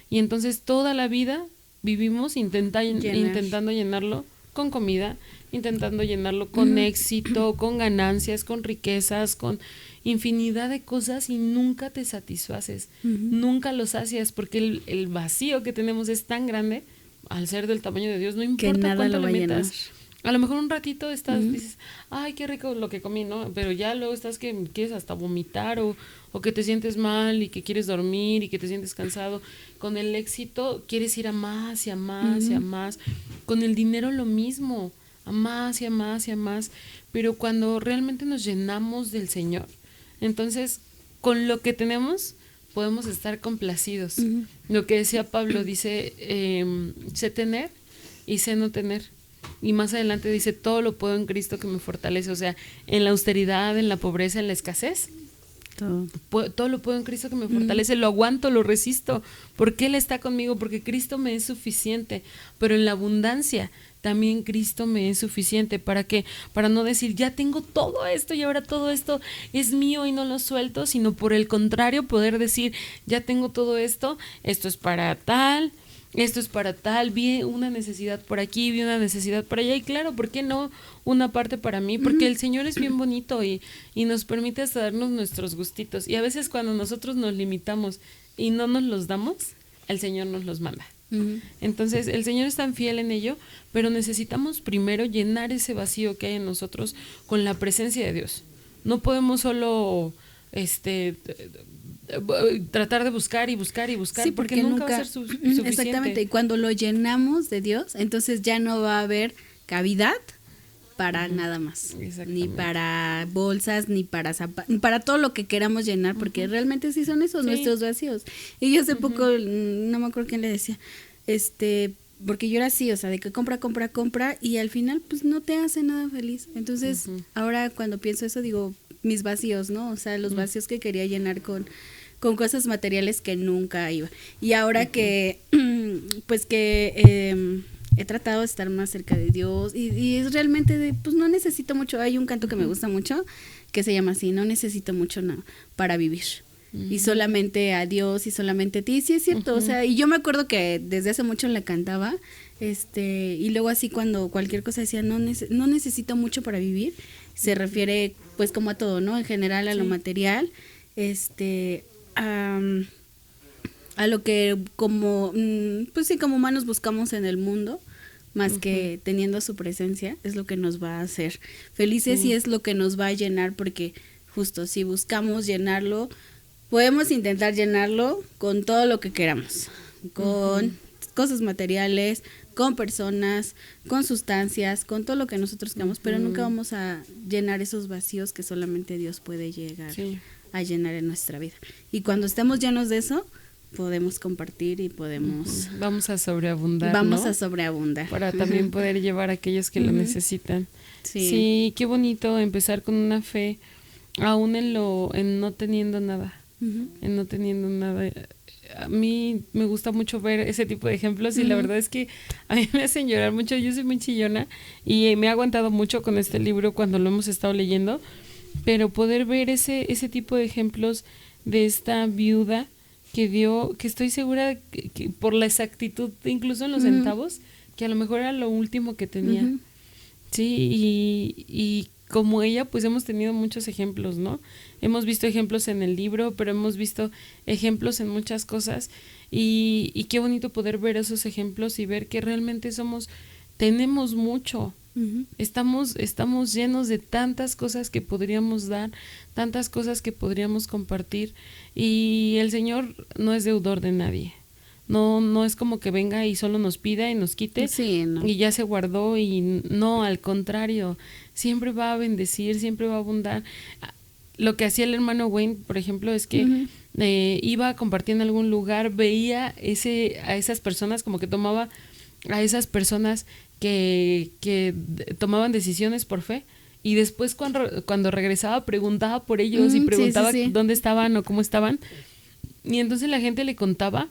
Speaker 1: Y entonces toda la vida vivimos intentando llenarlo con comida, intentando llenarlo con éxito, con ganancias, con riquezas, con infinidad de cosas y nunca te satisfaces, nunca lo sacias porque el vacío que tenemos es tan grande, al ser del tamaño de Dios, no importa cuánto le metas. A lo mejor un ratito dices, ay, qué rico lo que comí, ¿no? Pero ya luego estás que quieres hasta vomitar o que te sientes mal y que quieres dormir y que te sientes cansado. Con el éxito quieres ir a más y a más y a más. Con el dinero lo mismo, a más y a más y a más. Pero cuando realmente nos llenamos del Señor, entonces con lo que tenemos podemos estar complacidos. Lo que decía Pablo, dice, sé tener y sé no tener. Y más adelante dice, todo lo puedo en Cristo que me fortalece. O sea, en la austeridad, en la pobreza, en la escasez, todo lo puedo en Cristo que me fortalece. Lo aguanto, lo resisto, porque Él está conmigo, porque Cristo me es suficiente. Pero en la abundancia también Cristo me es suficiente. ¿Para qué? Para no decir, ya tengo todo esto y ahora todo esto es mío y no lo suelto, sino por el contrario, poder decir, ya tengo todo esto, esto es para tal, esto es para tal, vi una necesidad por aquí, vi una necesidad por allá, y claro, ¿por qué no una parte para mí? Porque el Señor es bien bonito y nos permite hasta darnos nuestros gustitos, y a veces cuando nosotros nos limitamos y no nos los damos, el Señor nos los manda. Entonces el Señor es tan fiel en ello, pero necesitamos primero llenar ese vacío que hay en nosotros con la presencia de Dios. No podemos solo tratar de buscar y buscar y buscar, sí, porque nunca va a ser suficiente.
Speaker 2: Exactamente, y cuando lo llenamos de Dios, entonces ya no va a haber cavidad para nada más, ni para bolsas, ni para para todo lo que queramos llenar, porque realmente sí son esos nuestros vacíos. Y yo hace poco, no me acuerdo quién le decía, porque yo era así, o sea, de que compra, y al final pues no te hace nada feliz. Entonces, ahora cuando pienso eso, digo, mis vacíos, ¿no? O sea, los vacíos que quería llenar con cosas materiales que nunca iba. Y ahora que, pues que he tratado de estar más cerca de Dios y es realmente pues no necesito mucho. Hay un canto que me gusta mucho que se llama así, no necesito mucho nada para vivir. Y solamente a Dios y solamente a ti. Sí, es cierto, o sea, y yo me acuerdo que desde hace mucho la cantaba, y luego así cuando cualquier cosa decía, no necesito mucho para vivir, se refiere pues como a todo, ¿no? En general a lo material, a lo que como, pues sí, como humanos buscamos en el mundo, más que teniendo su presencia, es lo que nos va a hacer felices y es lo que nos va a llenar, porque justo si buscamos llenarlo, podemos intentar llenarlo con todo lo que queramos, con cosas materiales, con personas, con sustancias, con todo lo que nosotros queramos, pero nunca vamos a llenar esos vacíos que solamente Dios puede llegar a llenar en nuestra vida. Y cuando estemos llenos de eso, podemos compartir y podemos...
Speaker 1: Vamos a sobreabundar,
Speaker 2: Vamos
Speaker 1: ¿no?
Speaker 2: a sobreabundar.
Speaker 1: Para también poder llevar a aquellos que lo necesitan. Sí, qué bonito empezar con una fe, aún en no teniendo nada. En no teniendo nada. A mí me gusta mucho ver ese tipo de ejemplos y la verdad es que a mí me hacen llorar mucho. Yo soy muy chillona y me he aguantado mucho con este libro cuando lo hemos estado leyendo, pero poder ver ese tipo de ejemplos de esta viuda que estoy segura que por la exactitud, incluso en los centavos, que a lo mejor era lo último que tenía. Sí, y como ella, pues hemos tenido muchos ejemplos, ¿no? Hemos visto ejemplos en el libro, pero hemos visto ejemplos en muchas cosas y qué bonito poder ver esos ejemplos y ver que realmente tenemos mucho. Uh-huh. Estamos llenos de tantas cosas que podríamos dar, tantas cosas que podríamos compartir y el Señor no es deudor de nadie. No es como que venga y solo nos pida y nos quite y ya se guardó y no, al contrario, siempre va a bendecir, siempre va a abundar. Lo que hacía el hermano Wayne, por ejemplo, es que uh-huh. Iba a compartir en algún lugar, veía a esas personas, como que tomaba a esas personas que tomaban decisiones por fe y después cuando regresaba preguntaba por ellos y preguntaba dónde estaban o cómo estaban y entonces la gente le contaba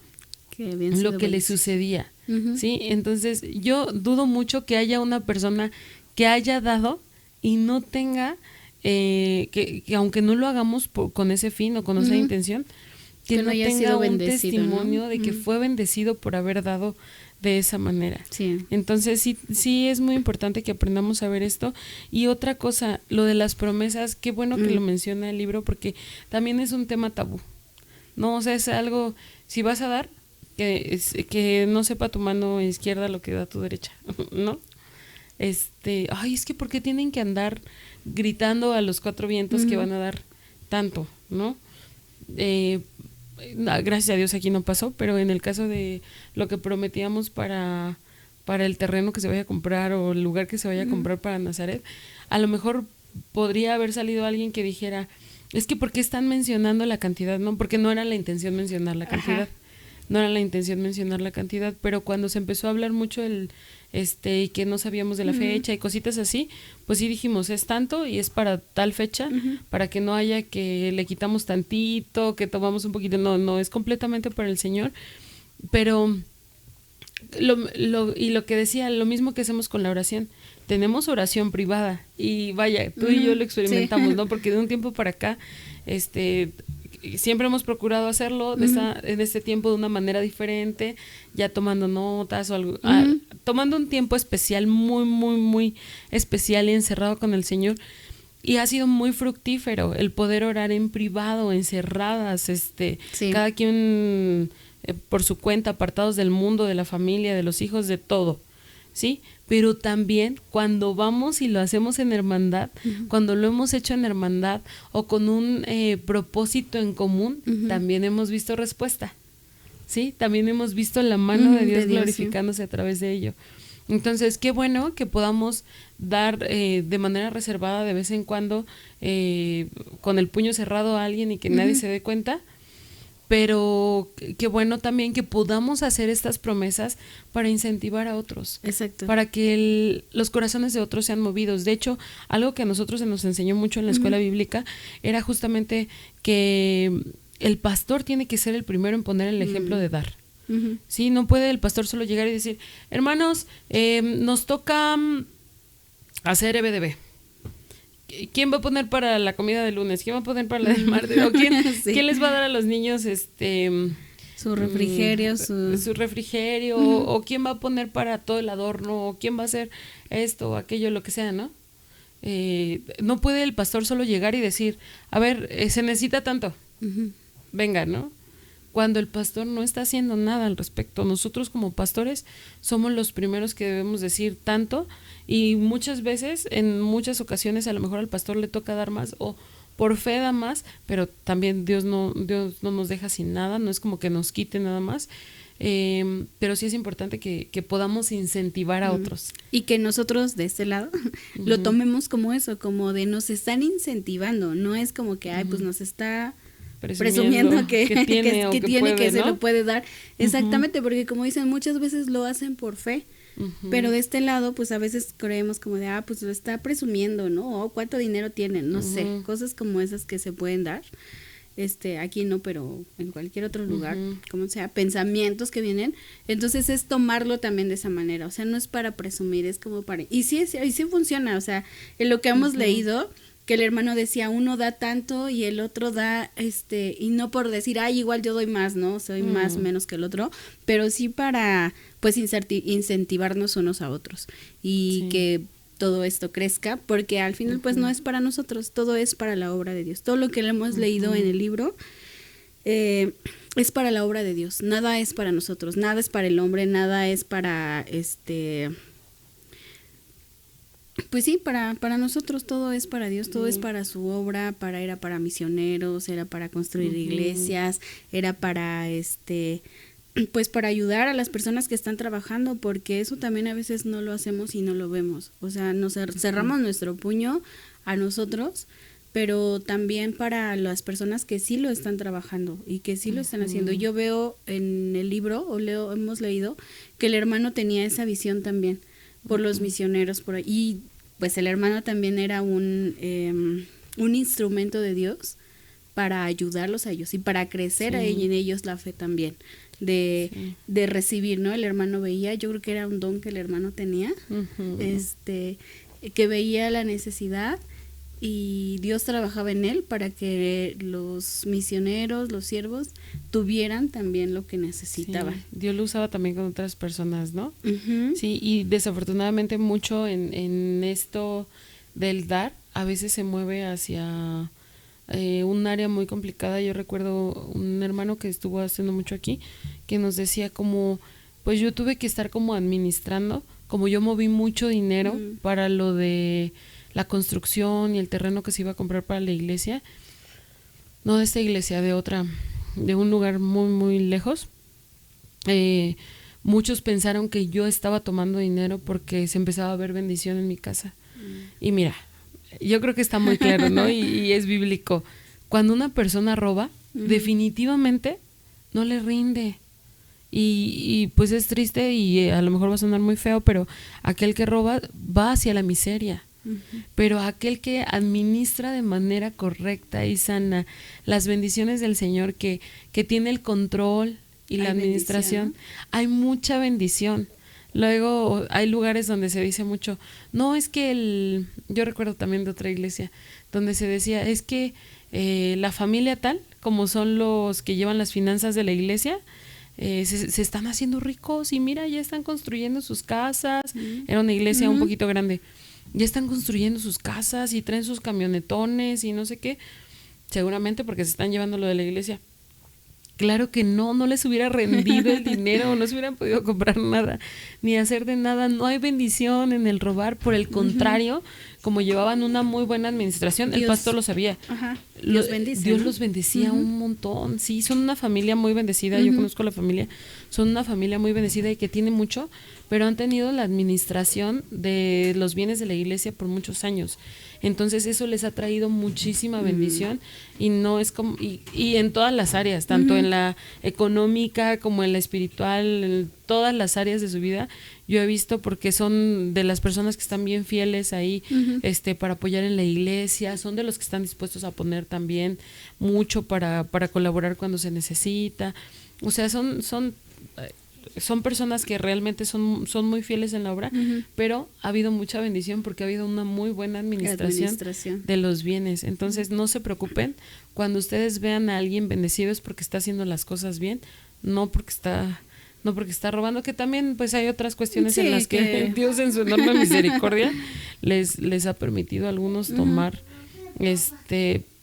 Speaker 1: lo que le sucedía, uh-huh. ¿sí? Entonces yo dudo mucho que haya una persona que haya dado y no tenga que aunque no lo hagamos con ese fin o con esa uh-huh. intención, que no tenga un testimonio, ¿no? De que uh-huh. fue bendecido por haber dado de esa manera. Sí. Entonces sí es muy importante que aprendamos a ver esto. Y otra cosa, lo de las promesas, qué bueno que lo menciona el libro porque también es un tema tabú. No, o sea, es algo, si vas a dar, que no sepa tu mano izquierda lo que da tu derecha, ¿no? Es que ¿por qué tienen que andar gritando a los cuatro vientos uh-huh. que van a dar tanto, ¿no? Gracias a Dios aquí no pasó, pero en el caso de lo que prometíamos para el terreno que se vaya a comprar o el lugar que se vaya a comprar para Nazaret, a lo mejor podría haber salido alguien que dijera, es que ¿por qué están mencionando la cantidad? No, porque no era la intención mencionar la cantidad. Ajá. No era la intención mencionar la cantidad, pero cuando se empezó a hablar mucho y que no sabíamos de la uh-huh. fecha y cositas así, pues sí dijimos, es tanto y es para tal fecha, uh-huh. para que no haya que le quitamos tantito, que tomamos un poquito, no, es completamente para el Señor, pero lo que decía, lo mismo que hacemos con la oración, tenemos oración privada y vaya, tú uh-huh. y yo lo experimentamos, sí. ¿no? Porque de un tiempo para acá, siempre hemos procurado hacerlo uh-huh. en este tiempo de una manera diferente, ya tomando notas o algo, uh-huh. Tomando un tiempo especial, muy, muy, muy especial y encerrado con el Señor. Y ha sido muy fructífero el poder orar en privado, encerradas, sí. Cada quien por su cuenta, apartados del mundo, de la familia, de los hijos, de todo, ¿sí? Pero también cuando vamos y lo hacemos en hermandad, uh-huh. cuando lo hemos hecho en hermandad o con un propósito en común, uh-huh. también hemos visto respuesta, ¿sí? También hemos visto la mano uh-huh. de Dios glorificándose sí. a través de ello. Entonces, qué bueno que podamos dar de manera reservada de vez en cuando con el puño cerrado a alguien y que uh-huh. nadie se dé cuenta, pero qué bueno también que podamos hacer estas promesas para incentivar a otros. Exacto. Para que los corazones de otros sean movidos. De hecho, algo que a nosotros se nos enseñó mucho en la escuela uh-huh. bíblica era justamente que el pastor tiene que ser el primero en poner el ejemplo de dar. Uh-huh. Sí, no puede el pastor solo llegar y decir, hermanos, nos toca hacer EBDB. ¿Quién va a poner para la comida del lunes? ¿Quién va a poner para la del martes? ¿O quién les va a dar a los niños
Speaker 2: su refrigerio?
Speaker 1: Su refrigerio, uh-huh. o quién va a poner para todo el adorno, o quién va a hacer esto o aquello, lo que sea, ¿no? No puede el pastor solo llegar y decir, a ver, se necesita tanto, uh-huh. venga, ¿no? Cuando el pastor no está haciendo nada al respecto. Nosotros como pastores somos los primeros que debemos decir tanto, y muchas veces, en muchas ocasiones, a lo mejor al pastor le toca dar más o por fe da más, pero también Dios no nos deja sin nada, no es como que nos quite nada más, pero sí es importante que podamos incentivar a otros.
Speaker 2: Y que nosotros de este lado uh-huh. lo tomemos como eso, como de nos están incentivando, no es como que, pues nos está presumiendo que tiene, puede, que se lo puede dar. Exactamente, uh-huh. porque como dicen, muchas veces lo hacen por fe. Uh-huh. Pero de este lado, pues a veces creemos como de, pues lo está presumiendo, ¿no? O cuánto dinero tienen, no uh-huh. sé, cosas como esas que se pueden dar. Aquí no, pero en cualquier otro lugar, uh-huh. como sea, pensamientos que vienen. Entonces es tomarlo también de esa manera, o sea, no es para presumir, es como para... Y sí funciona, o sea, en lo que hemos uh-huh. leído, que el hermano decía, uno da tanto y el otro da, y no por decir, igual yo doy más, ¿no? Soy más o menos que el otro, pero sí para, pues, incentivarnos unos a otros. Y sí. que todo esto crezca, porque al final pues no es para nosotros, todo es para la obra de Dios. Todo lo que hemos leído en el libro es para la obra de Dios, nada es para nosotros, nada es para el hombre, nada es para pues sí, para nosotros todo es para Dios, todo es para su obra, era para misioneros, era para construir iglesias, era para pues para ayudar a las personas que están trabajando, porque eso también a veces no lo hacemos y no lo vemos. O sea, nos cerramos nuestro puño a nosotros, pero también para las personas que sí lo están trabajando y que sí lo están haciendo. Yo veo en el libro, hemos leído, que el hermano tenía esa visión también por los misioneros por ahí. Y pues el hermano también era un instrumento de Dios para ayudarlos a ellos y para crecer en ellos la fe también, de recibir, ¿no? El hermano veía, yo creo que era un don que el hermano tenía, que veía la necesidad y Dios trabajaba en él para que los misioneros, los siervos, tuvieran también lo que necesitaban.
Speaker 1: Sí, Dios lo usaba también con otras personas, ¿no? Sí, y desafortunadamente mucho en esto del dar, a veces se mueve hacia un área muy complicada. Yo recuerdo un hermano que estuvo haciendo mucho aquí, que nos decía como, pues yo tuve que estar como administrando, como yo moví mucho dinero para lo de la construcción y el terreno que se iba a comprar para la iglesia, no de esta iglesia, de otra, de un lugar muy muy lejos. Muchos pensaron que yo estaba tomando dinero porque se empezaba a ver bendición en mi casa. Y mira, yo creo que está muy claro, ¿no? Y es bíblico. Cuando una persona roba, definitivamente no le rinde. Y pues es triste y a lo mejor va a sonar muy feo, pero aquel que roba va hacia la miseria. Pero aquel que administra de manera correcta y sana las bendiciones del Señor, que tiene el control y la administración, hay mucha bendición. Luego hay lugares donde se dice mucho, no, es que yo recuerdo también de otra iglesia donde se decía, es que la familia tal, como son los que llevan las finanzas de la iglesia, se están haciendo ricos y mira, ya están construyendo sus casas. Era una iglesia un poquito grande. Ya están construyendo sus casas y traen sus camionetones y no sé qué, seguramente porque se están llevando lo de la iglesia. Claro que no les hubiera rendido el dinero, no se hubieran podido comprar nada, ni hacer de nada. No hay bendición en el robar, por el contrario, como llevaban una muy buena administración, el pastor lo sabía.
Speaker 2: Dios bendice,
Speaker 1: Dios los bendecía un montón. Sí, son una familia muy bendecida, yo conozco la familia, son una familia muy bendecida y que tiene mucho, pero han tenido la administración de los bienes de la iglesia por muchos años. Entonces eso les ha traído muchísima bendición y no es como y en todas las áreas, tanto en la económica como en la espiritual, en todas las áreas de su vida. Yo he visto, porque son de las personas que están bien fieles ahí, para apoyar en la iglesia, son de los que están dispuestos a poner también mucho para colaborar cuando se necesita. O sea, son personas que realmente son muy fieles en la obra, pero ha habido mucha bendición porque ha habido una muy buena administración de los bienes. Entonces no se preocupen, cuando ustedes vean a alguien bendecido es porque está haciendo las cosas bien, no porque está robando, que también pues hay otras cuestiones en las que Dios en su enorme misericordia les ha permitido a algunos tomar,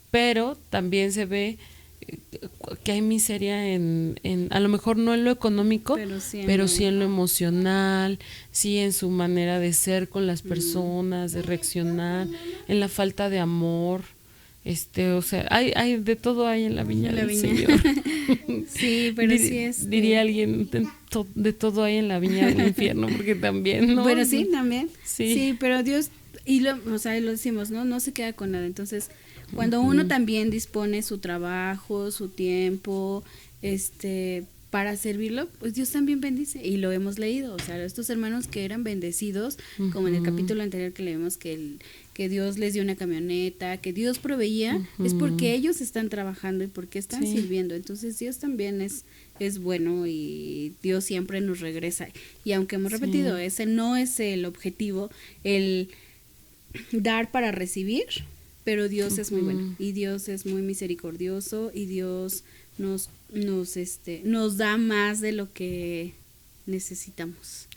Speaker 1: pero también se ve que hay miseria en a lo mejor no en lo económico, pero sí en lo emocional, sí en su manera de ser con las personas, de reaccionar, en la falta de amor. O sea, hay de todo hay en la viña del Señor.
Speaker 2: Sí, pero sí es.
Speaker 1: Diría alguien, de todo hay en la viña del infierno, porque también, ¿no?
Speaker 2: Bueno, sí, también.
Speaker 1: Sí,
Speaker 2: sí, pero Dios, o sea, lo decimos, no se queda con nada. Entonces, cuando uno también dispone su trabajo, su tiempo, para servirlo, pues Dios también bendice, y lo hemos leído. O sea, estos hermanos que eran bendecidos, como en el capítulo anterior que leemos que Dios les dio una camioneta, que Dios proveía, es porque ellos están trabajando y porque están sirviendo. Entonces Dios también es bueno y Dios siempre nos regresa. Y aunque hemos repetido, ese no es el objetivo, el dar para recibir, pero Dios es muy bueno y Dios es muy misericordioso y Dios nos da más de lo que necesitamos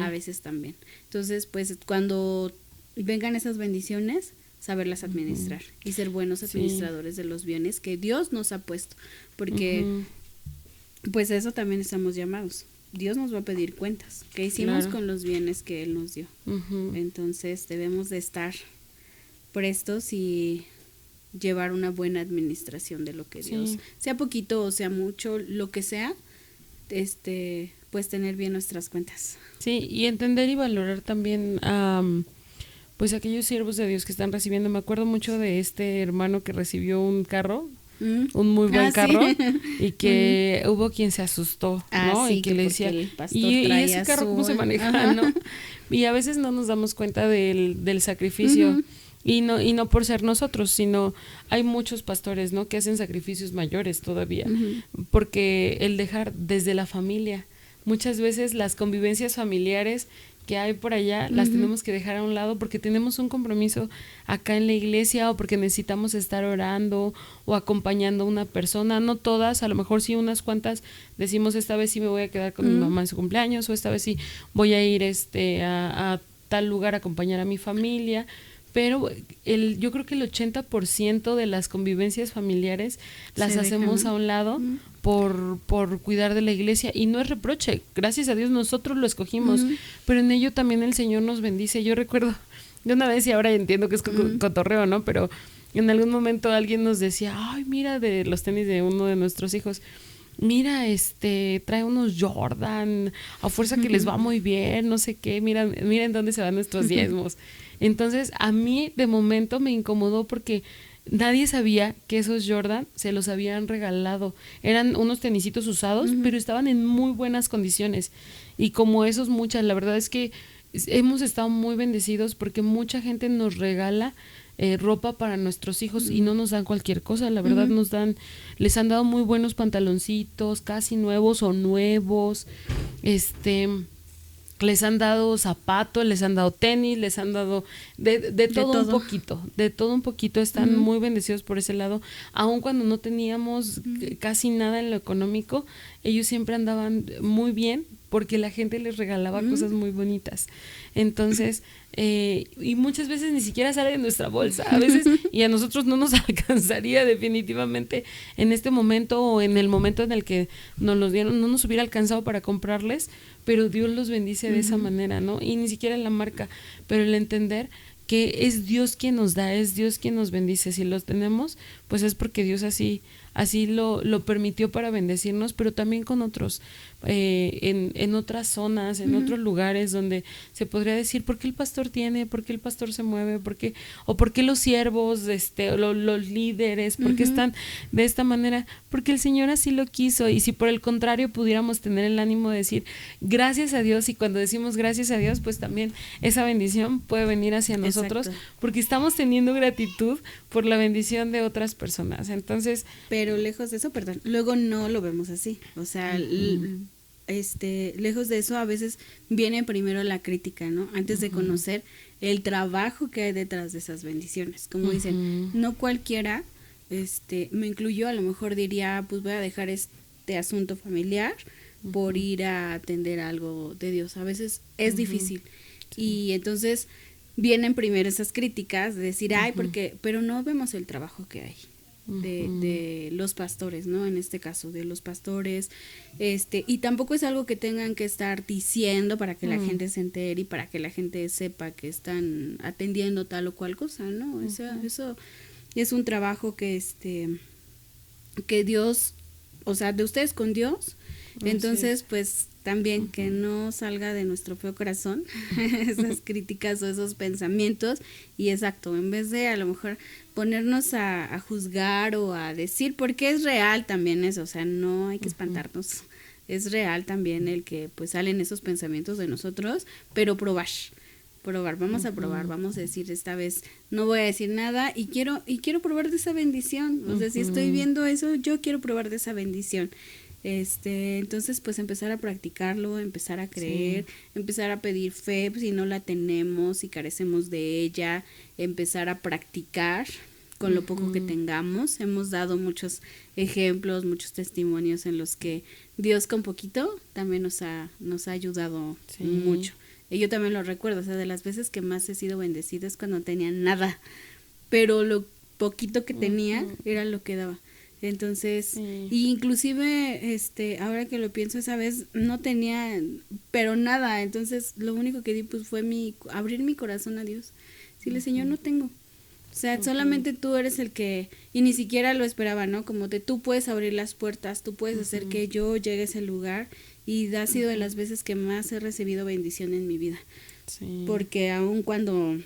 Speaker 2: a veces también. Entonces, pues cuando vengan esas bendiciones, saberlas administrar y ser buenos administradores de los bienes que Dios nos ha puesto, porque pues eso también estamos llamados. Dios nos va a pedir cuentas. ¿Qué hicimos con los bienes que Él nos dio? Entonces debemos de estar prestos y llevar una buena administración de lo que Dios, sea poquito o sea mucho, lo que sea, pues tener bien nuestras cuentas.
Speaker 1: Sí, y entender y valorar también pues aquellos siervos de Dios que están recibiendo. Me acuerdo mucho de este hermano que recibió un carro, un muy buen carro, y que hubo quien se asustó, ¿no? Y que le decía, ¿y ese carro cómo se maneja, no? Y a veces no nos damos cuenta del sacrificio. Y no por ser nosotros, sino hay muchos pastores, ¿no? Que hacen sacrificios mayores todavía, porque el dejar desde la familia, muchas veces las convivencias familiares que hay por allá las tenemos que dejar a un lado porque tenemos un compromiso acá en la iglesia o porque necesitamos estar orando o acompañando a una persona, no todas, a lo mejor sí unas cuantas decimos esta vez sí me voy a quedar con mi mamá en su cumpleaños o esta vez sí voy a ir a tal lugar a acompañar a mi familia. Pero yo creo que el 80% de las convivencias familiares las hacemos a un lado por cuidar de la iglesia. Y no es reproche, gracias a Dios nosotros lo escogimos, pero en ello también el Señor nos bendice. Yo recuerdo de una vez, y ahora entiendo que es cotorreo, ¿no? Pero en algún momento alguien nos decía, ay, mira, de los tenis de uno de nuestros hijos, mira, trae unos Jordan, a fuerza que les va muy bien, no sé qué, miren dónde se van nuestros diezmos. Entonces, a mí de momento me incomodó porque nadie sabía que esos Jordan se los habían regalado. Eran unos tenisitos usados, pero estaban en muy buenas condiciones. Y como esos muchas, la verdad es que hemos estado muy bendecidos porque mucha gente nos regala ropa para nuestros hijos y no nos dan cualquier cosa, la verdad les han dado muy buenos pantaloncitos, casi nuevos o nuevos, les han dado zapatos, les han dado tenis, les han dado de todo un poquito, están muy bendecidos por ese lado, aun cuando no teníamos casi nada en lo económico, ellos siempre andaban muy bien porque la gente les regalaba cosas muy bonitas. Entonces, y muchas veces ni siquiera sale de nuestra bolsa, a veces, y a nosotros no nos alcanzaría definitivamente en este momento o en el momento en el que nos los dieron, no nos hubiera alcanzado para comprarles, pero Dios los bendice de esa manera, ¿no? Y ni siquiera la marca, pero el entender que es Dios quien nos da, es Dios quien nos bendice. Si los tenemos, pues es porque Dios así lo permitió para bendecirnos, pero también con otros, en otras zonas, en otros lugares donde se podría decir, ¿por qué el pastor tiene? ¿Por qué el pastor se mueve? ¿Por qué los siervos, los líderes, por qué están de esta manera? Porque el Señor así lo quiso, y si por el contrario pudiéramos tener el ánimo de decir gracias a Dios, y cuando decimos gracias a Dios, pues también esa bendición puede venir hacia nosotros. Exacto. Porque estamos teniendo gratitud por la bendición de otras personas. Entonces,
Speaker 2: pero lejos de eso, luego no lo vemos así, o sea, lejos de eso a veces viene primero la crítica, ¿no? Antes de conocer el trabajo que hay detrás de esas bendiciones. Como dicen, no cualquiera, me incluyo, a lo mejor diría, pues voy a dejar este asunto familiar por ir a atender algo de Dios. A veces es difícil. Y entonces vienen primero esas críticas de decir, ay, pero no vemos el trabajo que hay de los pastores, ¿no? En este caso, de los pastores, y tampoco es algo que tengan que estar diciendo para que la gente se entere y para que la gente sepa que están atendiendo tal o cual cosa, ¿no? Eso es un trabajo que que Dios, o sea, de ustedes con Dios, entonces pues también que no salga de nuestro feo corazón esas críticas o esos pensamientos, y exacto, en vez de a lo mejor ponernos a juzgar o a decir, porque es real también eso, o sea, no hay que espantarnos, es real también el que pues salen esos pensamientos de nosotros, pero probar, vamos a probar, vamos a decir, esta vez no voy a decir nada y quiero probar de esa bendición, o sea, si estoy viendo eso, yo quiero probar de esa bendición. Entonces pues empezar a practicarlo, empezar a creer, empezar a pedir fe si no la tenemos, si carecemos de ella, empezar a practicar con lo poco que tengamos. Hemos dado muchos ejemplos, muchos testimonios en los que Dios con poquito también nos ha ayudado mucho. Y yo también lo recuerdo, o sea, de las veces que más he sido bendecida es cuando tenía nada, pero lo poquito que tenía era lo que daba. Entonces, y inclusive, ahora que lo pienso, esa vez no tenía, pero nada, entonces lo único que di pues fue abrir mi corazón a Dios. Decirle, Señor, no tengo. O sea, solamente tú eres el que, y ni siquiera lo esperaba, ¿no? Como tú puedes abrir las puertas, tú puedes hacer que yo llegue a ese lugar, y ha sido de las veces que más he recibido bendición en mi vida. Sí. Porque aun cuando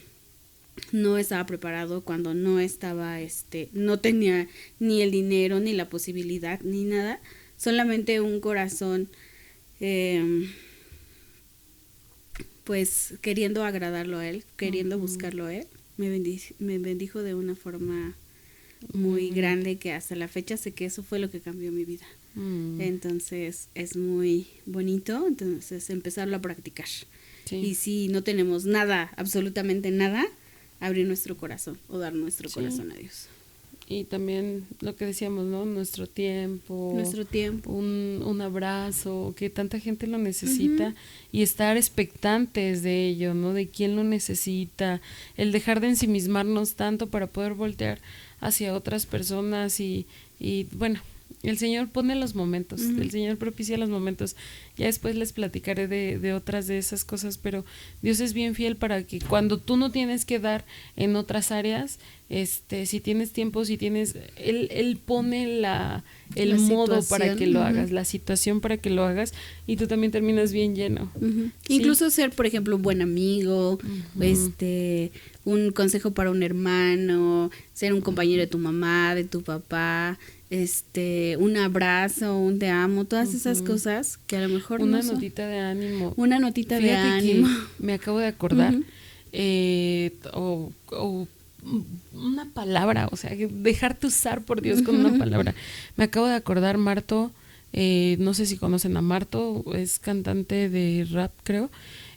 Speaker 2: no estaba preparado, cuando no estaba, no tenía ni el dinero, ni la posibilidad, ni nada, solamente un corazón, pues queriendo agradarlo a él, queriendo buscarlo a él, me bendijo de una forma muy grande, que hasta la fecha sé que eso fue lo que cambió mi vida. Entonces es muy bonito, entonces empezarlo a practicar. Sí. Y si no tenemos nada, absolutamente nada, abrir nuestro corazón o dar nuestro corazón a Dios.
Speaker 1: Y también lo que decíamos, ¿no? Nuestro tiempo. Un abrazo, que tanta gente lo necesita, y estar expectantes de ello, ¿no? De quién lo necesita, el dejar de ensimismarnos tanto para poder voltear hacia otras personas y bueno, el Señor pone los momentos, el Señor propicia los momentos. Ya después les platicaré de otras de esas cosas, pero Dios es bien fiel para que cuando tú no tienes que dar en otras áreas, si tienes tiempo, si tienes, Él pone el modo para que lo hagas, la situación para que lo hagas, y tú también terminas bien lleno.
Speaker 2: ¿Sí? Incluso ser, por ejemplo, un buen amigo, un consejo para un hermano, ser un compañero de tu mamá, de tu papá, un abrazo, un te amo, todas esas cosas que a lo mejor
Speaker 1: una notita de ánimo.
Speaker 2: Una notita de ánimo.
Speaker 1: Me acabo de acordar, o una palabra, o sea, dejarte usar por Dios con una palabra. Me acabo de acordar, Marto, no sé si conocen a Marto, es cantante de rap, creo.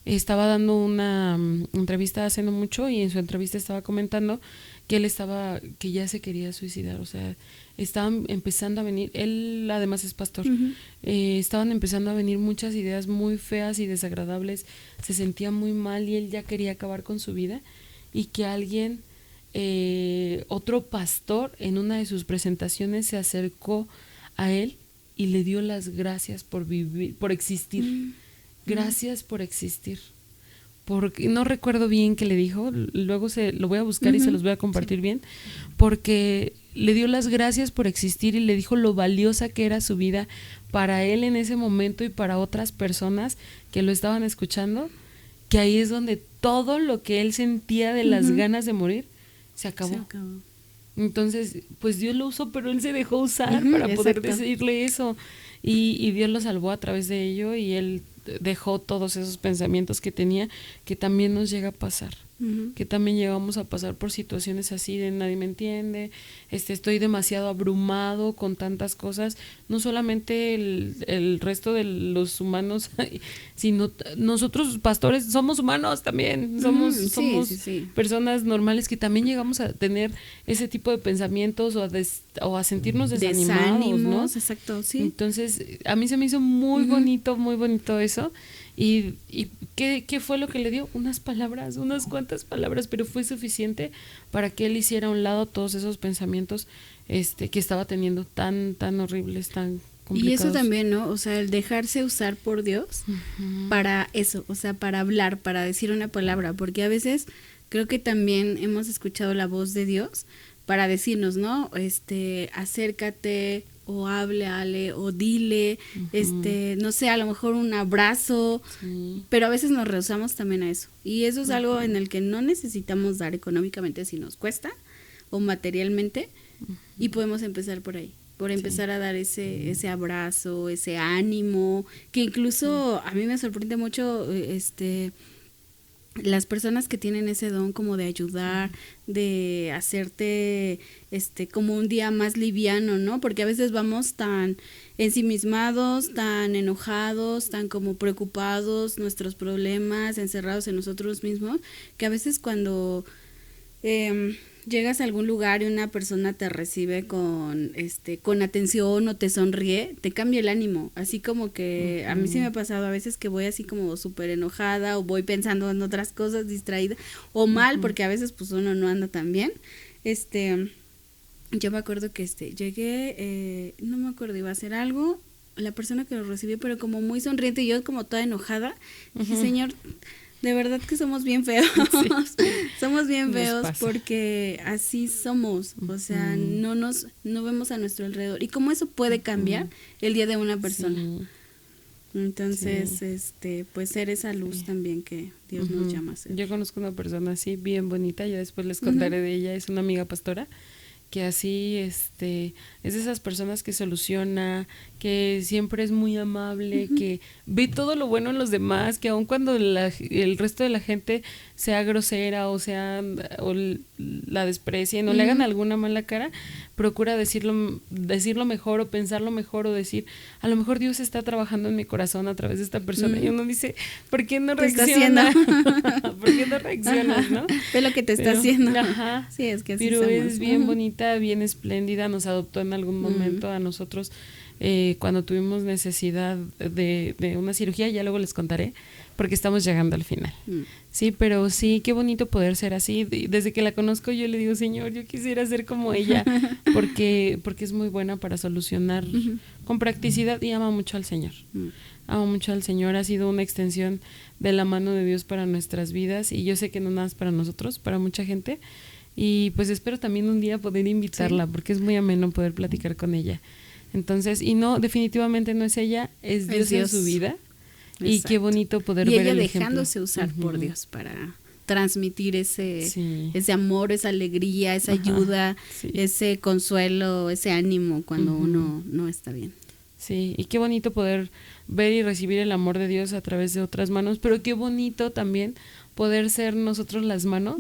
Speaker 1: Estaba dando una entrevista hace no mucho, y en su entrevista estaba comentando que ya se quería suicidar, o sea, estaban empezando a venir, él además es pastor, estaban empezando a venir muchas ideas muy feas y desagradables, se sentía muy mal y él ya quería acabar con su vida, y que alguien, otro pastor en una de sus presentaciones se acercó a él y le dio las gracias por vivir, por existir. Gracias por existir. Porque no recuerdo bien qué le dijo, luego lo voy a buscar y se los voy a compartir bien, porque le dio las gracias por existir y le dijo lo valiosa que era su vida para él en ese momento y para otras personas que lo estaban escuchando, que ahí es donde todo lo que él sentía de las ganas de morir se acabó. Entonces, pues Dios lo usó, pero él se dejó usar para poder decirle eso, y Dios lo salvó a través de ello, y él dejó todos esos pensamientos que tenía, que también nos llega a pasar, que también llegamos a pasar por situaciones así de nadie me entiende, estoy demasiado abrumado con tantas cosas, no solamente el resto de los humanos, sino nosotros pastores somos humanos también, somos personas normales que también llegamos a tener ese tipo de pensamientos o a sentirnos desanimados, ¿no?
Speaker 2: Exacto, sí.
Speaker 1: Entonces, a mí se me hizo muy bonito eso. ¿Y qué fue lo que le dio? Unas cuantas palabras, pero fue suficiente para que él hiciera a un lado todos esos pensamientos que estaba teniendo tan horribles, tan complicados.
Speaker 2: Y eso también, ¿no? O sea, el dejarse usar por Dios para eso, o sea, para hablar, para decir una palabra, porque a veces creo que también hemos escuchado la voz de Dios para decirnos, ¿no? Acércate, o háblale, o dile, no sé, a lo mejor un abrazo, pero a veces nos rehusamos también a eso, y eso es algo en el que no necesitamos dar económicamente si nos cuesta, o materialmente, y podemos empezar por ahí, por empezar a dar ese abrazo, ese ánimo, que incluso a mí me sorprende mucho, las personas que tienen ese don como de ayudar, de hacerte como un día más liviano, ¿no? Porque a veces vamos tan ensimismados, tan enojados, tan como preocupados, nuestros problemas, encerrados en nosotros mismos, que a veces cuando llegas a algún lugar y una persona te recibe con atención o te sonríe, te cambia el ánimo, así como que a mí sí me ha pasado a veces que voy así como súper enojada o voy pensando en otras cosas, distraída o mal, porque a veces pues uno no anda tan bien. Yo me acuerdo que llegué, no me acuerdo, iba a hacer algo, la persona que lo recibió, pero como muy sonriente y yo como toda enojada, dije, Señor, de verdad que somos bien feos, sí. Somos bien feos porque así somos, o sea, no vemos a nuestro alrededor y cómo eso puede cambiar el día de una persona. Sí. Entonces, pues ser esa luz también que Dios nos llama a ser.
Speaker 1: Yo conozco una persona así bien bonita, yo después les contaré de ella, es una amiga pastora que así es de esas personas que soluciona, que siempre es muy amable, que ve todo lo bueno en los demás, que aun cuando el resto de la gente sea grosera o la desprecien o le hagan alguna mala cara, procura decirlo mejor o pensarlo mejor o decir, a lo mejor Dios está trabajando en mi corazón a través de esta persona. Y uno dice, ¿por qué no reacciona? ¿Por qué no reaccionas, no?
Speaker 2: Ve lo que te está haciendo.
Speaker 1: Ajá.
Speaker 2: Sí, es que así
Speaker 1: pero
Speaker 2: somos.
Speaker 1: Es bien bonita, bien espléndida, nos adoptó en algún momento a nosotros cuando tuvimos necesidad de una cirugía, ya luego les contaré, porque estamos llegando al final. Sí, pero sí, qué bonito poder ser así. Desde que la conozco yo le digo, Señor, yo quisiera ser como ella, porque es muy buena para solucionar con practicidad y ama mucho al Señor. Ama mucho al Señor, ha sido una extensión de la mano de Dios para nuestras vidas y yo sé que no nada más para nosotros, para mucha gente. Y pues espero también un día poder invitarla, porque es muy ameno poder platicar con ella. Entonces, y no, definitivamente no es ella, es Dios en su vida. Exacto. Y qué bonito poder ver el ejemplo. Y ella
Speaker 2: dejándose usar por Dios para transmitir ese amor, esa alegría, esa ayuda, ese consuelo, ese ánimo cuando uno no está bien.
Speaker 1: Sí, y qué bonito poder ver y recibir el amor de Dios a través de otras manos, pero qué bonito también poder ser nosotros las manos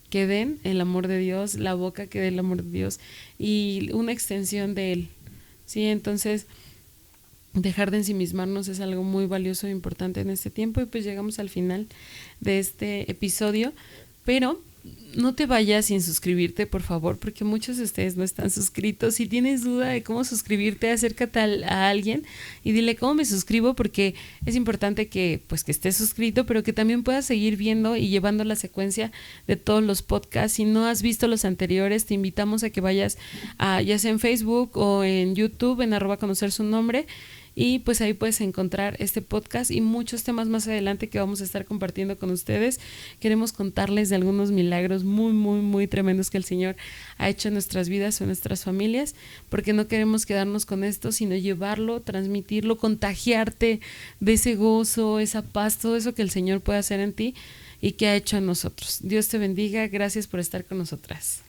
Speaker 1: que den el amor de Dios, la boca que dé el amor de Dios y una extensión de Él. Sí, entonces dejar de ensimismarnos es algo muy valioso e importante en este tiempo y pues llegamos al final de este episodio, pero no te vayas sin suscribirte, por favor, porque muchos de ustedes no están suscritos. Si tienes duda de cómo suscribirte, acércate a alguien y dile cómo me suscribo, porque es importante que estés suscrito, pero que también puedas seguir viendo y llevando la secuencia de todos los podcasts. Si no has visto los anteriores, te invitamos a que vayas ya sea en Facebook o en YouTube, en @conocersunombre. Y pues ahí puedes encontrar este podcast y muchos temas más adelante que vamos a estar compartiendo con ustedes. Queremos contarles de algunos milagros muy, muy, muy tremendos que el Señor ha hecho en nuestras vidas o en nuestras familias, porque no queremos quedarnos con esto, sino llevarlo, transmitirlo, contagiarte de ese gozo, esa paz, todo eso que el Señor puede hacer en ti y que ha hecho en nosotros. Dios te bendiga, gracias por estar con nosotras.